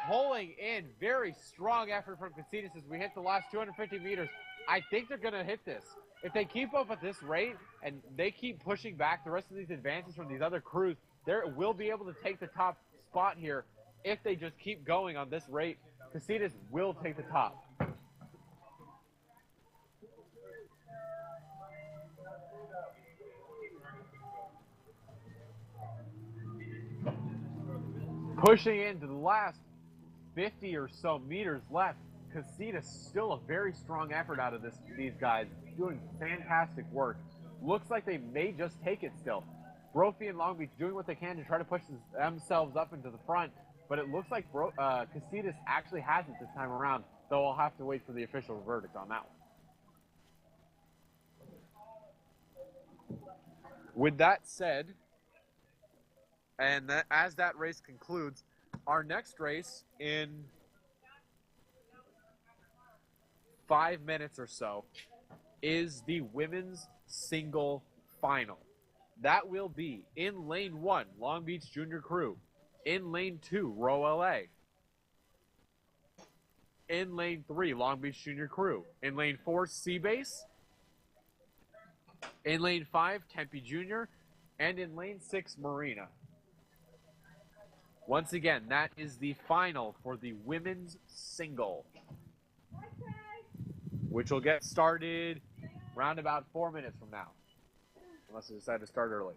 pulling in, very strong effort from Casitas as we hit the last 250 meters. I think they're going to hit this. If they keep up at this rate and they keep pushing back the rest of these advances from these other crews, they will be able to take the top spot here if they just keep going on this rate. Casitas will take the top. Pushing into the last 50 or so meters left, Casitas still a very strong effort out of these guys, doing fantastic work. Looks like they may just take it still. Brophy and Long Beach doing what they can to try to push themselves up into the front, but it looks like Casitas actually has it this time around, though I'll have to wait for the official verdict on that one. With that said, and as that race concludes, our next race in 5 minutes or so is the women's single final. That will be in lane 1, Long Beach Junior Crew. In lane 2, Row LA. In lane 3, Long Beach Junior Crew. In lane 4, Seabase. In lane 5, Tempe Junior. And in lane 6, Marina. Once again, that is the final for the women's single, which will get started around about 4 minutes from now, unless they decide to start early.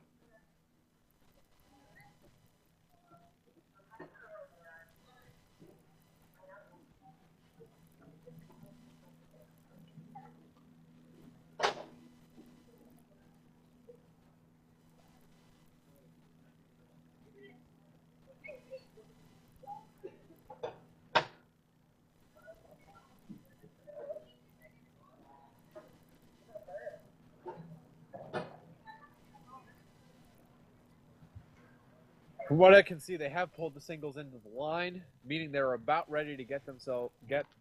From what I can see, they have pulled the singles into the line, meaning they're about ready to get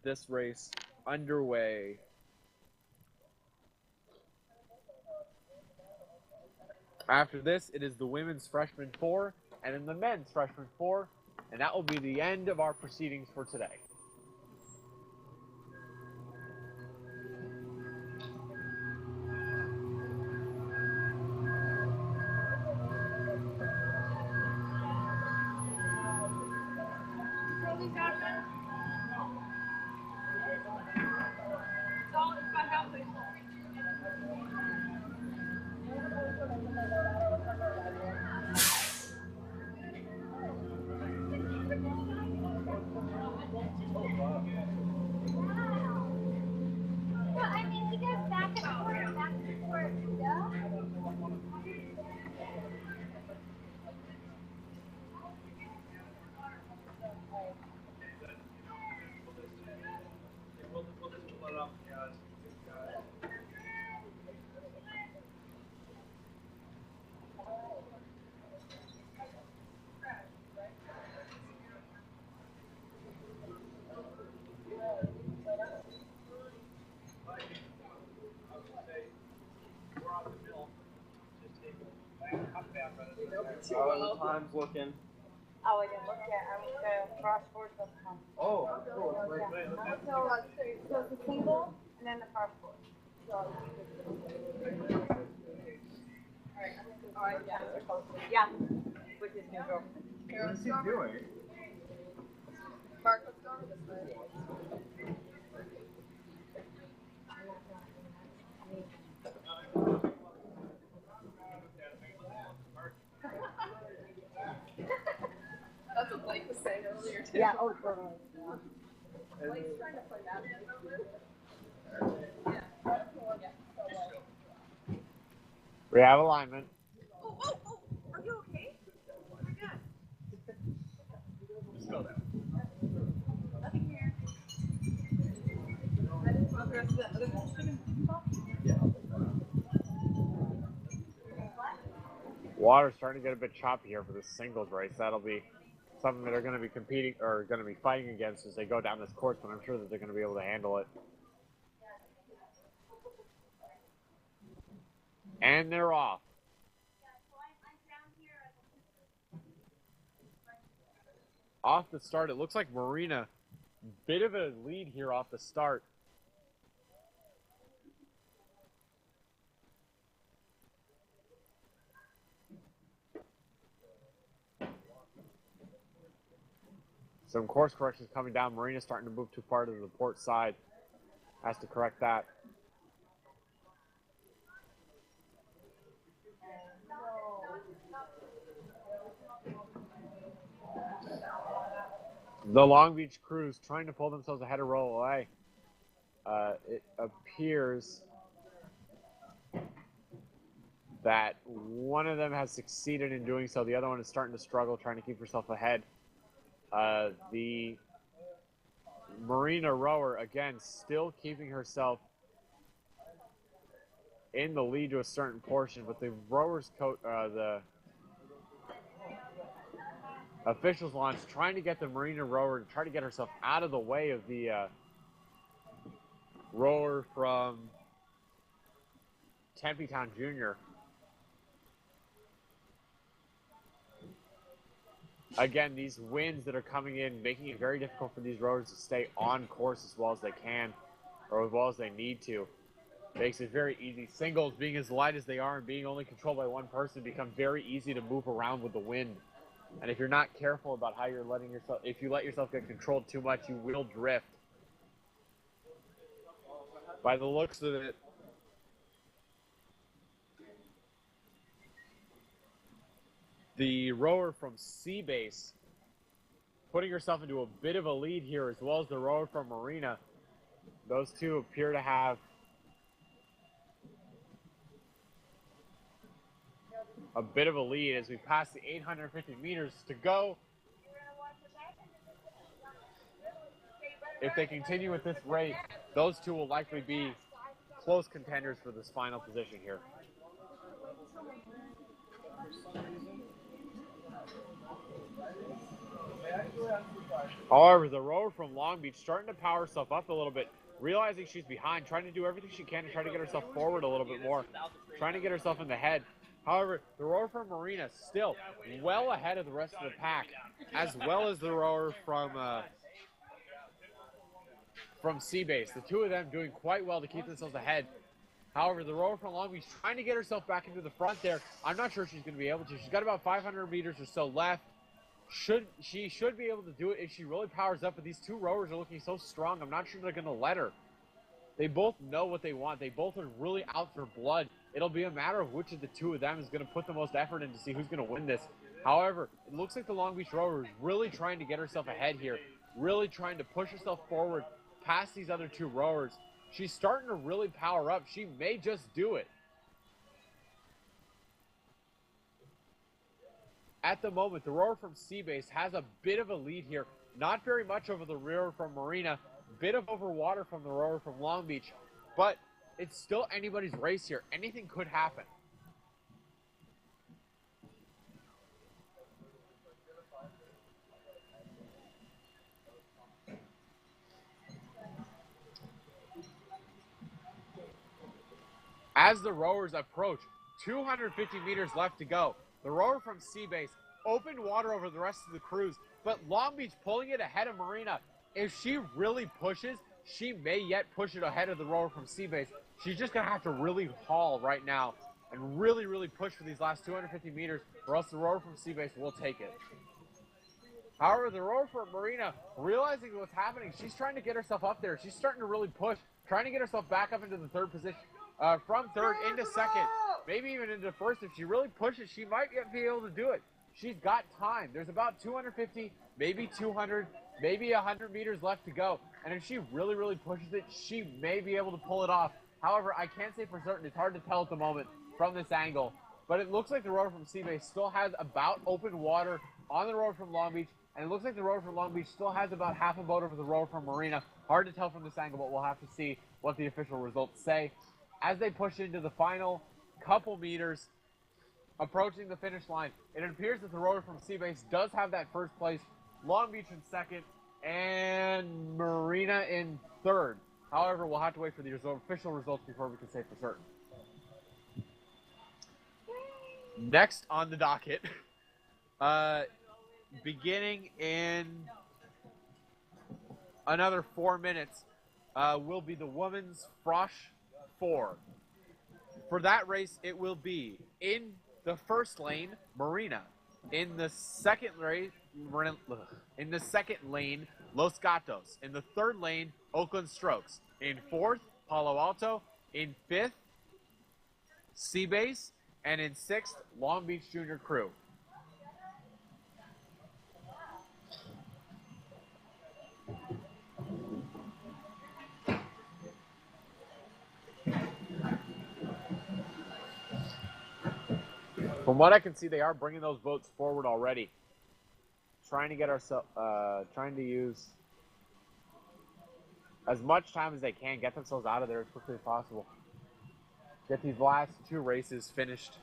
this race underway. After this, it is the women's freshman 4 and then the men's freshman 4, and that will be the end of our proceedings for today. The time's looking. Oh, I didn't look yet. I was cross-forward. Oh, cool. So it's a single and then the cross-forward. All right, yeah. Yeah. With his new girlfriend. What's he doing? Mark, let's go over this way. That's what Blake was saying earlier too. Yeah, oh, totally. Blake's trying to play that over. Yeah. We have alignment. Oh, are you okay? Oh my God. Just go there. Nothing here. I didn't want the rest of that other bullshit. Yeah. Water's starting to get a bit choppy here for this singles race. That'll be something that they're going to be competing or going to be fighting against as they go down this course, but I'm sure that they're going to be able to handle it. And they're off. Off the start, it looks like Marina, bit of a lead here off the start. Some course corrections coming down. Marina's starting to move too far to the port side. Has to correct that. The Long Beach crews trying to pull themselves ahead of Roll Away. It appears that one of them has succeeded in doing so. The other one is starting to struggle, trying to keep herself ahead. The Marina rower, again, still keeping herself in the lead to a certain portion, but the rower's coat, the officials launch trying to get the Marina rower to try to get herself out of the way of the rower from Tempe Town Junior. Again, these winds that are coming in, making it very difficult for these rowers to stay on course as well as they can, or as well as they need to. Makes it very easy. Singles, being as light as they are and being only controlled by one person, become very easy to move around with the wind. And if you're not careful about how you're letting yourself, if you let yourself get controlled too much, you will drift. By the looks of it, the rower from Seabase putting herself into a bit of a lead here, as well as the rower from Marina. Those two appear to have a bit of a lead as we pass the 850 meters to go. If they continue with this rate, those two will likely be close contenders for this final position here. However, the rower from Long Beach starting to power herself up a little bit, realizing she's behind, trying to do everything she can to try to get herself forward a little bit more, trying to get herself in the head. However, the rower from Marina still well ahead of the rest of the pack, as well as the rower from Seabase. The two of them doing quite well to keep themselves ahead. However, the rower from Long Beach trying to get herself back into the front there. I'm not sure she's going to be able to. She's got about 500 meters or so left. She should be able to do it if she really powers up, but these two rowers are looking so strong. I'm not sure they're going to let her. They both know what they want. They both are really out for blood. It'll be a matter of which of the two of them is going to put the most effort in to see who's going to win this. However, it looks like the Long Beach rower is really trying to get herself ahead here, really trying to push herself forward past these other two rowers. She's starting to really power up. She may just do it. At the moment, the rower from Seabase has a bit of a lead here. Not very much over the rower from Marina. Bit of over water from the rower from Long Beach. But it's still anybody's race here. Anything could happen. As the rowers approach, 250 meters left to go. The rower from Seabase opened water over the rest of the crews, but Long Beach pulling it ahead of Marina. If she really pushes, she may yet push it ahead of the rower from Seabase. She's just going to have to really haul right now and really, really push for these last 250 meters, or else the rower from Seabase will take it. However, the rower from Marina, realizing what's happening, she's trying to get herself up there. She's starting to really push, trying to get herself back up into the third position. From third into second, maybe even into first. If she really pushes, she might yet be able to do it. She's got time. There's about 250, maybe 200, maybe 100 meters left to go. And if she really, really pushes it, she may be able to pull it off. However, I can't say for certain. It's hard to tell at the moment from this angle. But it looks like the rower from Seabase still has about open water on the rower from Long Beach. And it looks like the rower from Long Beach still has about half a boat over the rower from Marina. Hard to tell from this angle, but we'll have to see what the official results say. As they push into the final couple meters, approaching the finish line. It appears that the rower from Seabase does have that first place. Long Beach in second, and Marina in third. However, we'll have to wait for the official results before we can say for certain. Next on the docket, beginning in another 4 minutes, will be the women's Frosh 4. For that race, it will be in the first lane, Marina. In the second lane, Los Gatos. In the third lane, Oakland Strokes. In fourth, Palo Alto. In fifth, Seabase. And in sixth, Long Beach Junior Crew. From what I can see, they are bringing those boats forward already. Trying to get ourselves, trying to use as much time as they can, get themselves out of there as quickly as possible. Get these last 2 races finished.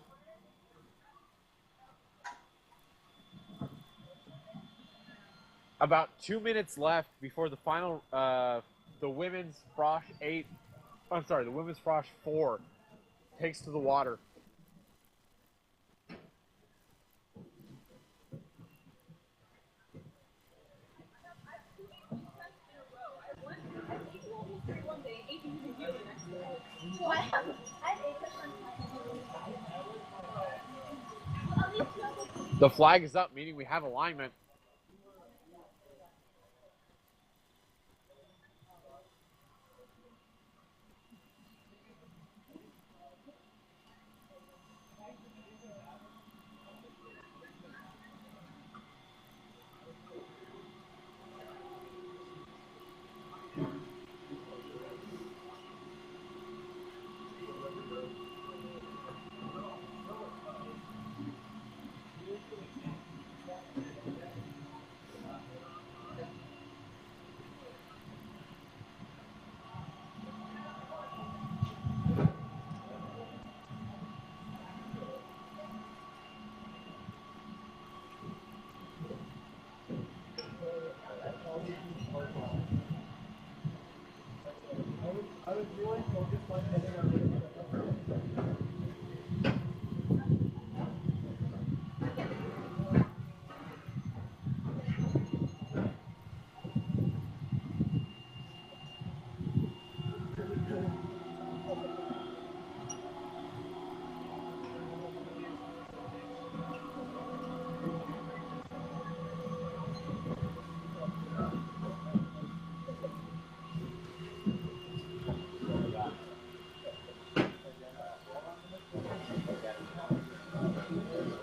About 2 minutes left before the final, the women's Frosh 8, I'm sorry, the women's Frosh 4 takes to the water. The flag is up, meaning we have alignment.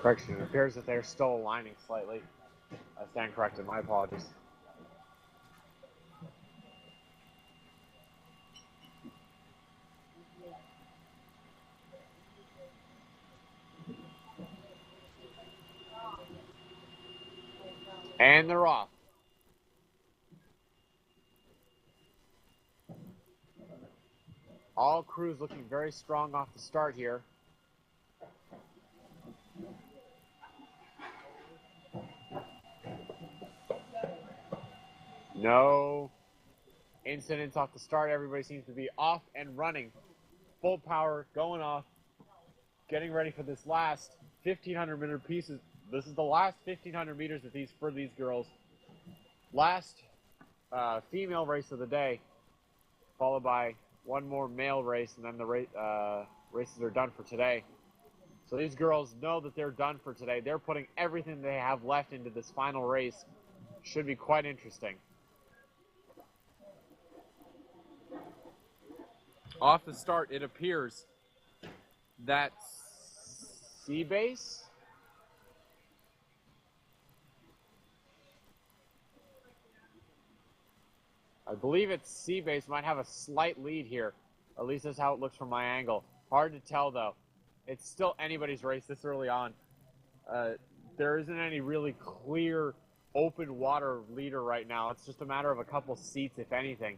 Correction, it appears that they're still aligning slightly. I stand corrected, my apologies. And they're off. All crews looking very strong off the start here. No incidents off the start. Everybody seems to be off and running. Full power, going off, getting ready for this last 1,500 meter pieces. This is the last 1,500 meters for these girls. Last female race of the day, followed by one more male race, and then the races are done for today. So these girls know that they're done for today. They're putting everything they have left into this final race. Should be quite interesting. Off the start, it appears that Seabase I believe it's Seabase might have a slight lead here. At least that's how it looks from my angle. Hard to tell, though. It's still anybody's race this early on. There isn't any really clear open water leader right now. It's just a matter of a couple seats, if anything.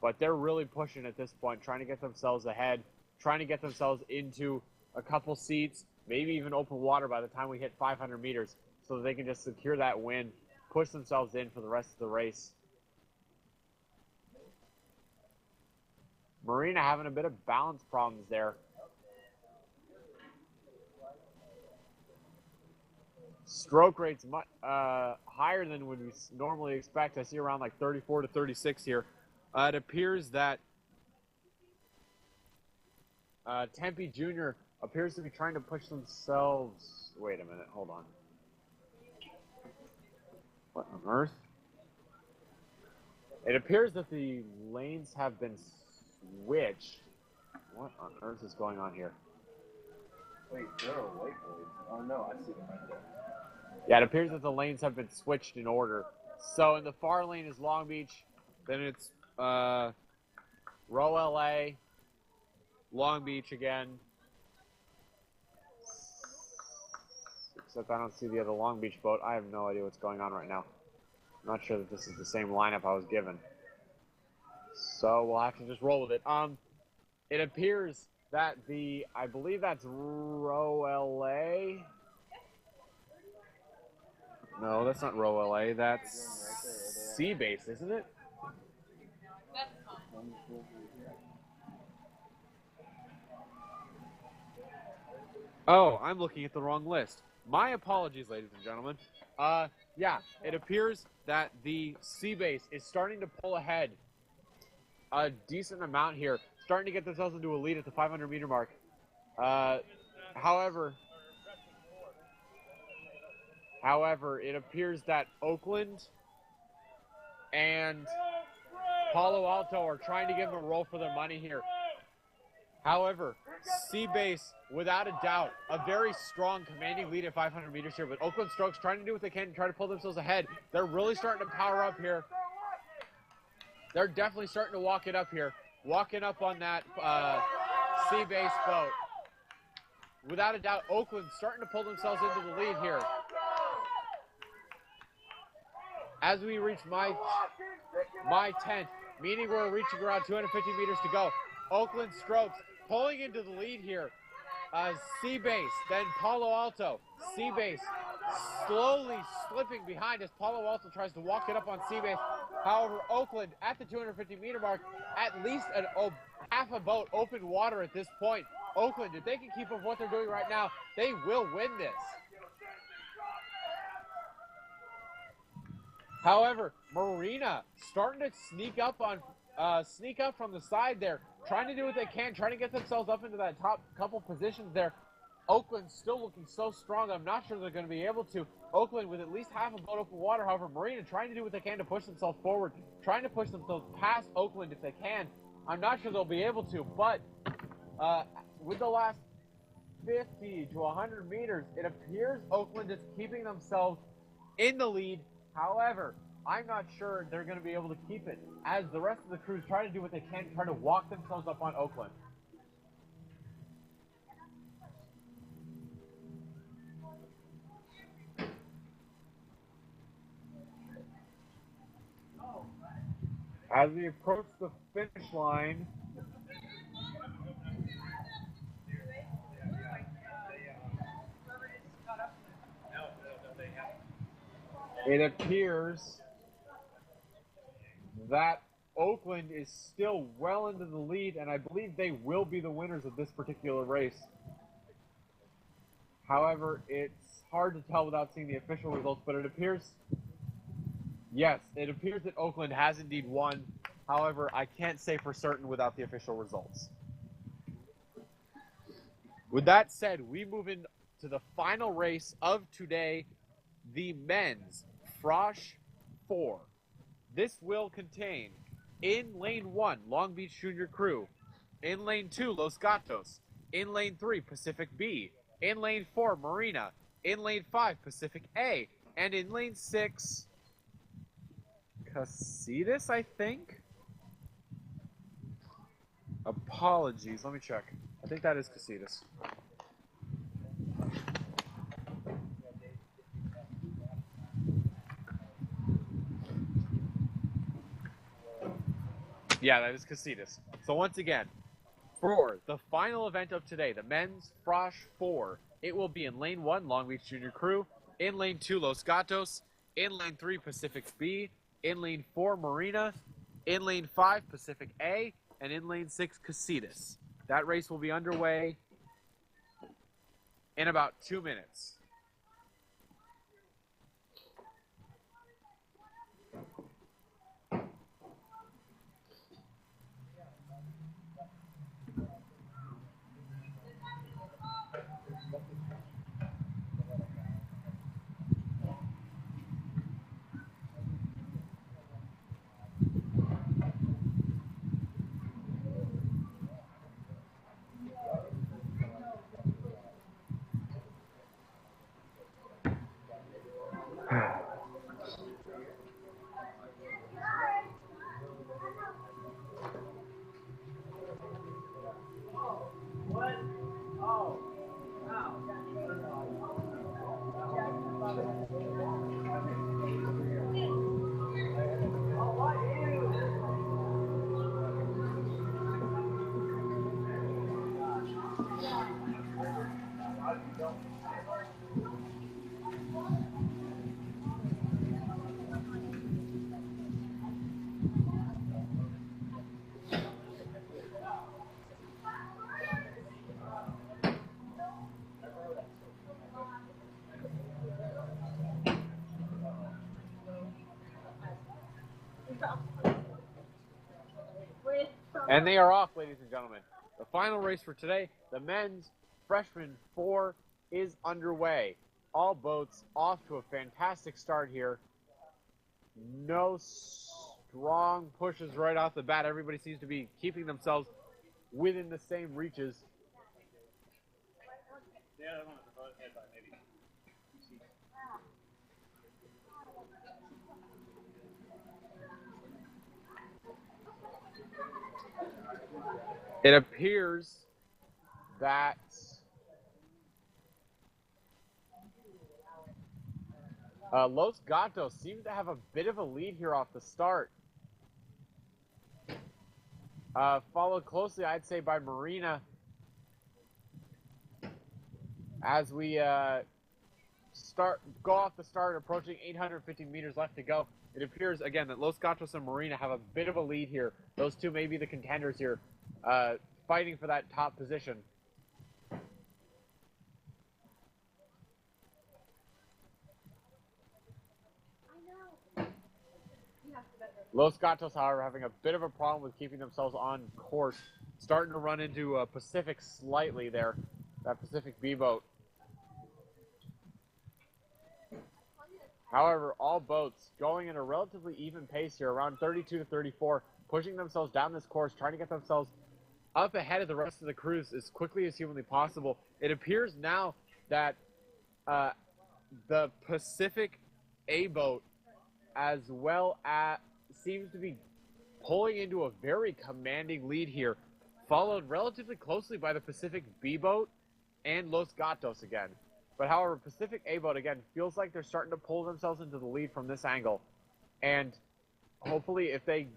But they're really pushing at this point, trying to get themselves ahead, trying to get themselves into a couple seats. maybe even open water by the time we hit 500 meters so that they can just secure that win, push themselves in for the rest of the race. Marina having a bit of balance problems there. Stroke rate's much higher than would we normally expect. I see around like 34 to 36 here. It appears that Tempe Jr. appears to be trying to push themselves. Wait a minute, hold on. What on earth? It appears that the lanes have been switched. What on earth is going on here? Wait, there are white blades. Oh no, I see them right there. Yeah, it appears that the lanes have been switched in order. So in the far lane is Long Beach, then it's Row LA, Long Beach again. Except I don't see the other Long Beach boat. I have no idea what's going on right now. I'm not sure that this is the same lineup I was given. So we'll have to just roll with it. It appears that I believe that's Row LA. No, that's not Row LA. That's Sea Base, isn't it? Oh, I'm looking at the wrong list. My apologies, ladies and gentlemen. Yeah, it appears that the Sea Base is starting to pull ahead a decent amount here, starting to get themselves into a lead at the 500-meter mark. However, it appears that Oakland and Palo Alto are trying to give them a roll for their money here. However, Sea Base, without a doubt, a very strong commanding lead at 500 meters here, but Oakland Strokes trying to do what they can to try to pull themselves ahead. They're really starting to power up here. They're definitely starting to walk it up here. Walking up on that Sea Base boat. Without a doubt, Oakland starting to pull themselves into the lead here. As we reach my 10th, meaning we're reaching around 250 meters to go. Oakland Strokes pulling into the lead here. Sea Base, then Palo Alto. Sea Base slowly slipping behind as Palo Alto tries to walk it up on Sea Base. However, Oakland at the 250-meter mark, at least half a boat open water at this point. Oakland, if they can keep up what they're doing right now, they will win this. However, Marina starting to sneak up from the side there, trying to do what they can, trying to get themselves up into that top couple positions there. Oakland still looking so strong. I'm not sure they're going to be able to. Oakland with at least half a boat open water. However, Marina trying to do what they can to push themselves forward, trying to push themselves past Oakland if they can. I'm not sure they'll be able to, but with the last 50 to 100 meters, it appears Oakland is keeping themselves in the lead. However, I'm not sure they're going to be able to keep it as the rest of the crews try to do what they can to try to walk themselves up on Oakland. As we approach the finish line, it appears that Oakland is still well into the lead, and I believe they will be the winners of this particular race. However, it's hard to tell without seeing the official results, but it appears, yes, it appears that Oakland has indeed won. However, I can't say for certain without the official results. With that said, we move into the final race of today, the men's Frosh 4. This will contain, in lane 1, Long Beach Junior Crew, in lane 2, Los Gatos, in lane 3, Pacific B, in lane 4, Marina, in lane 5, Pacific A, and in lane 6, Casitas, I think? Apologies, let me check. I think that is Casitas. Yeah, that is Casitas. So once again, For the final event of today, the men's Frosh 4, it will be in Lane 1, Long Beach Junior Crew, in Lane 2, Los Gatos, in Lane 3, Pacific B, in Lane 4, Marina, in Lane 5, Pacific A, and in Lane 6, Casitas. That race will be underway in about 2 minutes. And they are off, ladies and gentlemen. The final race for today, the men's freshman 4, is underway. All boats off to a fantastic start here. No strong pushes right off the bat. Everybody seems to be keeping themselves within the same reaches. It appears that Los Gatos seem to have a bit of a lead here off the start. Followed closely, I'd say, by Marina. As we go off the start, approaching 850 meters left to go. It appears, again, that Los Gatos and Marina have a bit of a lead here. Those two may be the contenders here, fighting for that top position. Los Gatos, however, having a bit of a problem with keeping themselves on course. Starting to run into Pacific slightly there, that Pacific B boat. However, all boats going at a relatively even pace here, around 32 to 34, pushing themselves down this course, trying to get themselves up ahead of the rest of the crews as quickly as humanly possible. It appears now that the Pacific A boat, as well as, seems to be pulling into a very commanding lead here, followed relatively closely by the Pacific B boat and Los Gatos again. But however, Pacific A boat again feels like they're starting to pull themselves into the lead from this angle, and hopefully, if they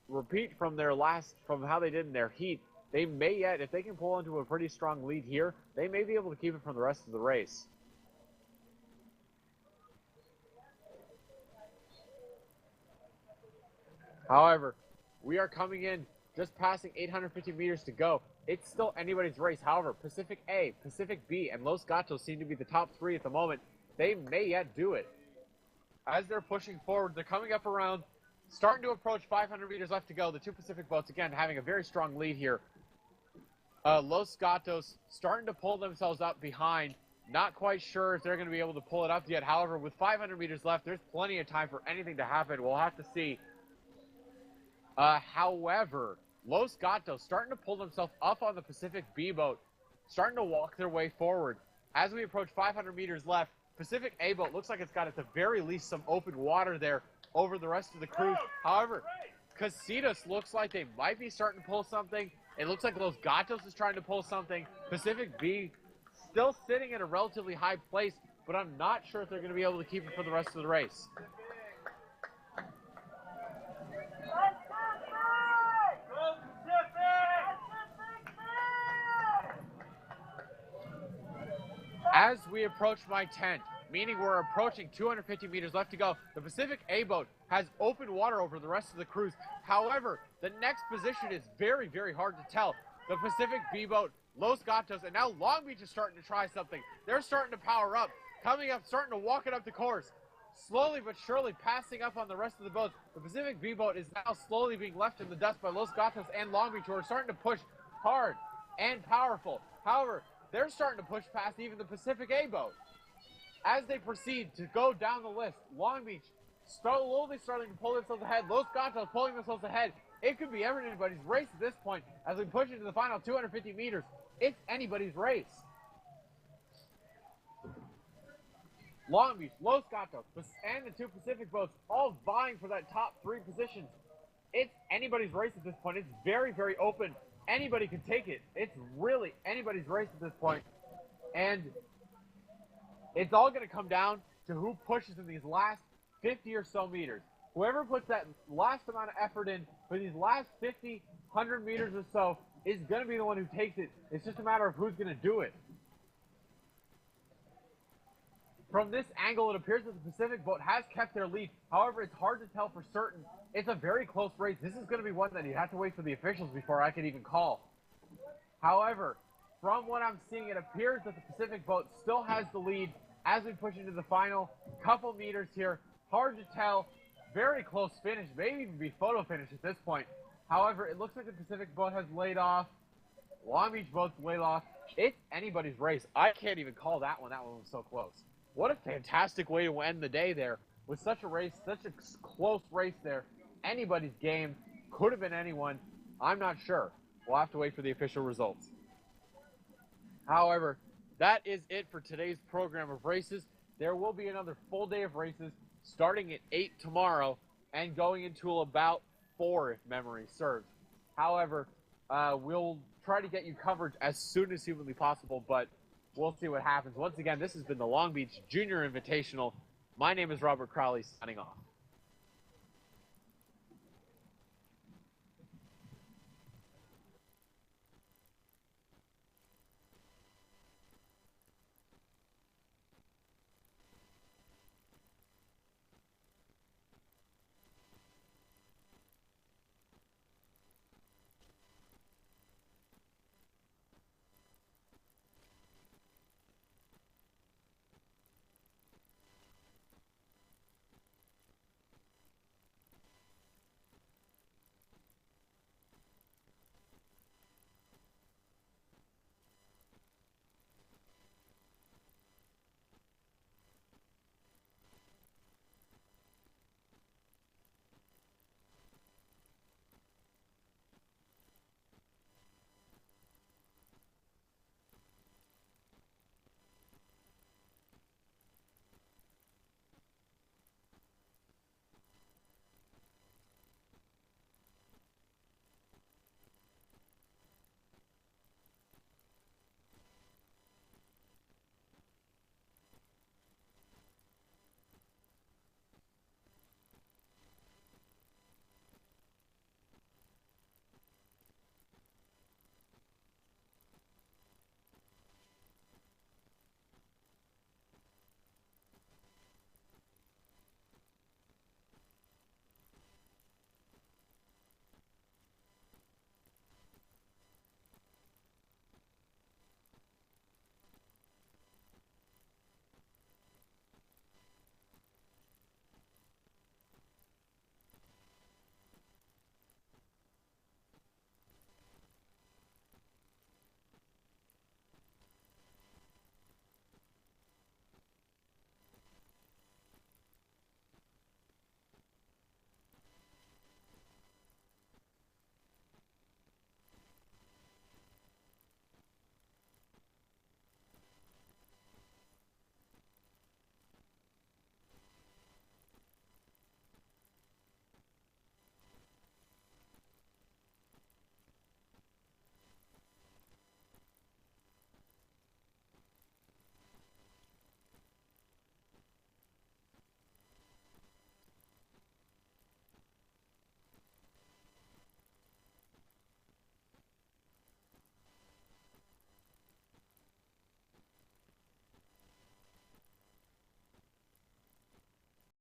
repeat from how they did in their heat, they may yet, if they can pull into a pretty strong lead here, they may be able to keep it from the rest of the race. However, we are coming in just passing 850 meters to go. It's still anybody's race. However, Pacific A, Pacific B, and Los Gatos seem to be the top three at the moment. They may yet do it. As they're pushing forward, they're coming up around, starting to approach 500 meters left to go. The two Pacific boats, again, having a very strong lead here. Los Gatos starting to pull themselves up behind. Not quite sure if they're going to be able to pull it up yet. However, with 500 meters left, there's plenty of time for anything to happen. We'll have to see. However, Los Gatos starting to pull themselves up on the Pacific B boat, starting to walk their way forward. As we approach 500 meters left, Pacific A boat looks like it's got, at the very least, some open water there over the rest of the cruise. However, Casitas looks like they might be starting to pull something. It looks like Los Gatos is trying to pull something. Pacific B still sitting at a relatively high place, but I'm not sure if they're going to be able to keep it for the rest of the race. As we approach my tent, meaning we're approaching 250 meters left to go, the Pacific A boat has open water over the rest of the cruise. However, the next position is very, very hard to tell. The Pacific B boat, Los Gatos, and now Long Beach is starting to try something. They're starting to power up, coming up, starting to walk it up the course. Slowly but surely passing up on the rest of the boats. The Pacific B boat is now slowly being left in the dust by Los Gatos and Long Beach, who are starting to push hard and powerful. However, they're starting to push past even the Pacific A boat. As they proceed to go down the list, Long Beach slowly starting to pull themselves ahead. Los Gatos pulling themselves ahead. It could be anybody's race at this point as we push into the final 250 meters. It's anybody's race. Long Beach, Los Gatos, and the two Pacific boats all vying for that top 3 positions. It's anybody's race at this point. It's very, very open. Anybody can take it. It's really anybody's race at this point. And it's all going to come down to who pushes in these last 50 or so meters. Whoever puts that last amount of effort in for these last 50, 100 meters or so is going to be the one who takes it. It's just a matter of who's going to do it. From this angle, it appears that the Pacific boat has kept their lead. However, it's hard to tell for certain. It's a very close race. This is going to be one that you have to wait for the officials before I can even call. However, from what I'm seeing, it appears that the Pacific boat still has the lead as we push into the final couple meters here. Hard to tell. Very close finish. Maybe even be photo finish at this point. However, it looks like the Pacific boat has laid off. Long Beach boat's laid off. It's anybody's race. I can't even call that one. That one was so close. What a fantastic way to end the day there with such a race, such a close race there. Anybody's game. Could have been anyone. I'm not sure. We'll have to wait for the official results. However, that is it for today's program of races. There will be another full day of races starting at 8 tomorrow and going until about 4 if memory serves. However, we'll try to get you coverage as soon as humanly possible, but we'll see what happens. Once again, this has been the Long Beach Junior Invitational. My name is Robert Crowley, signing off.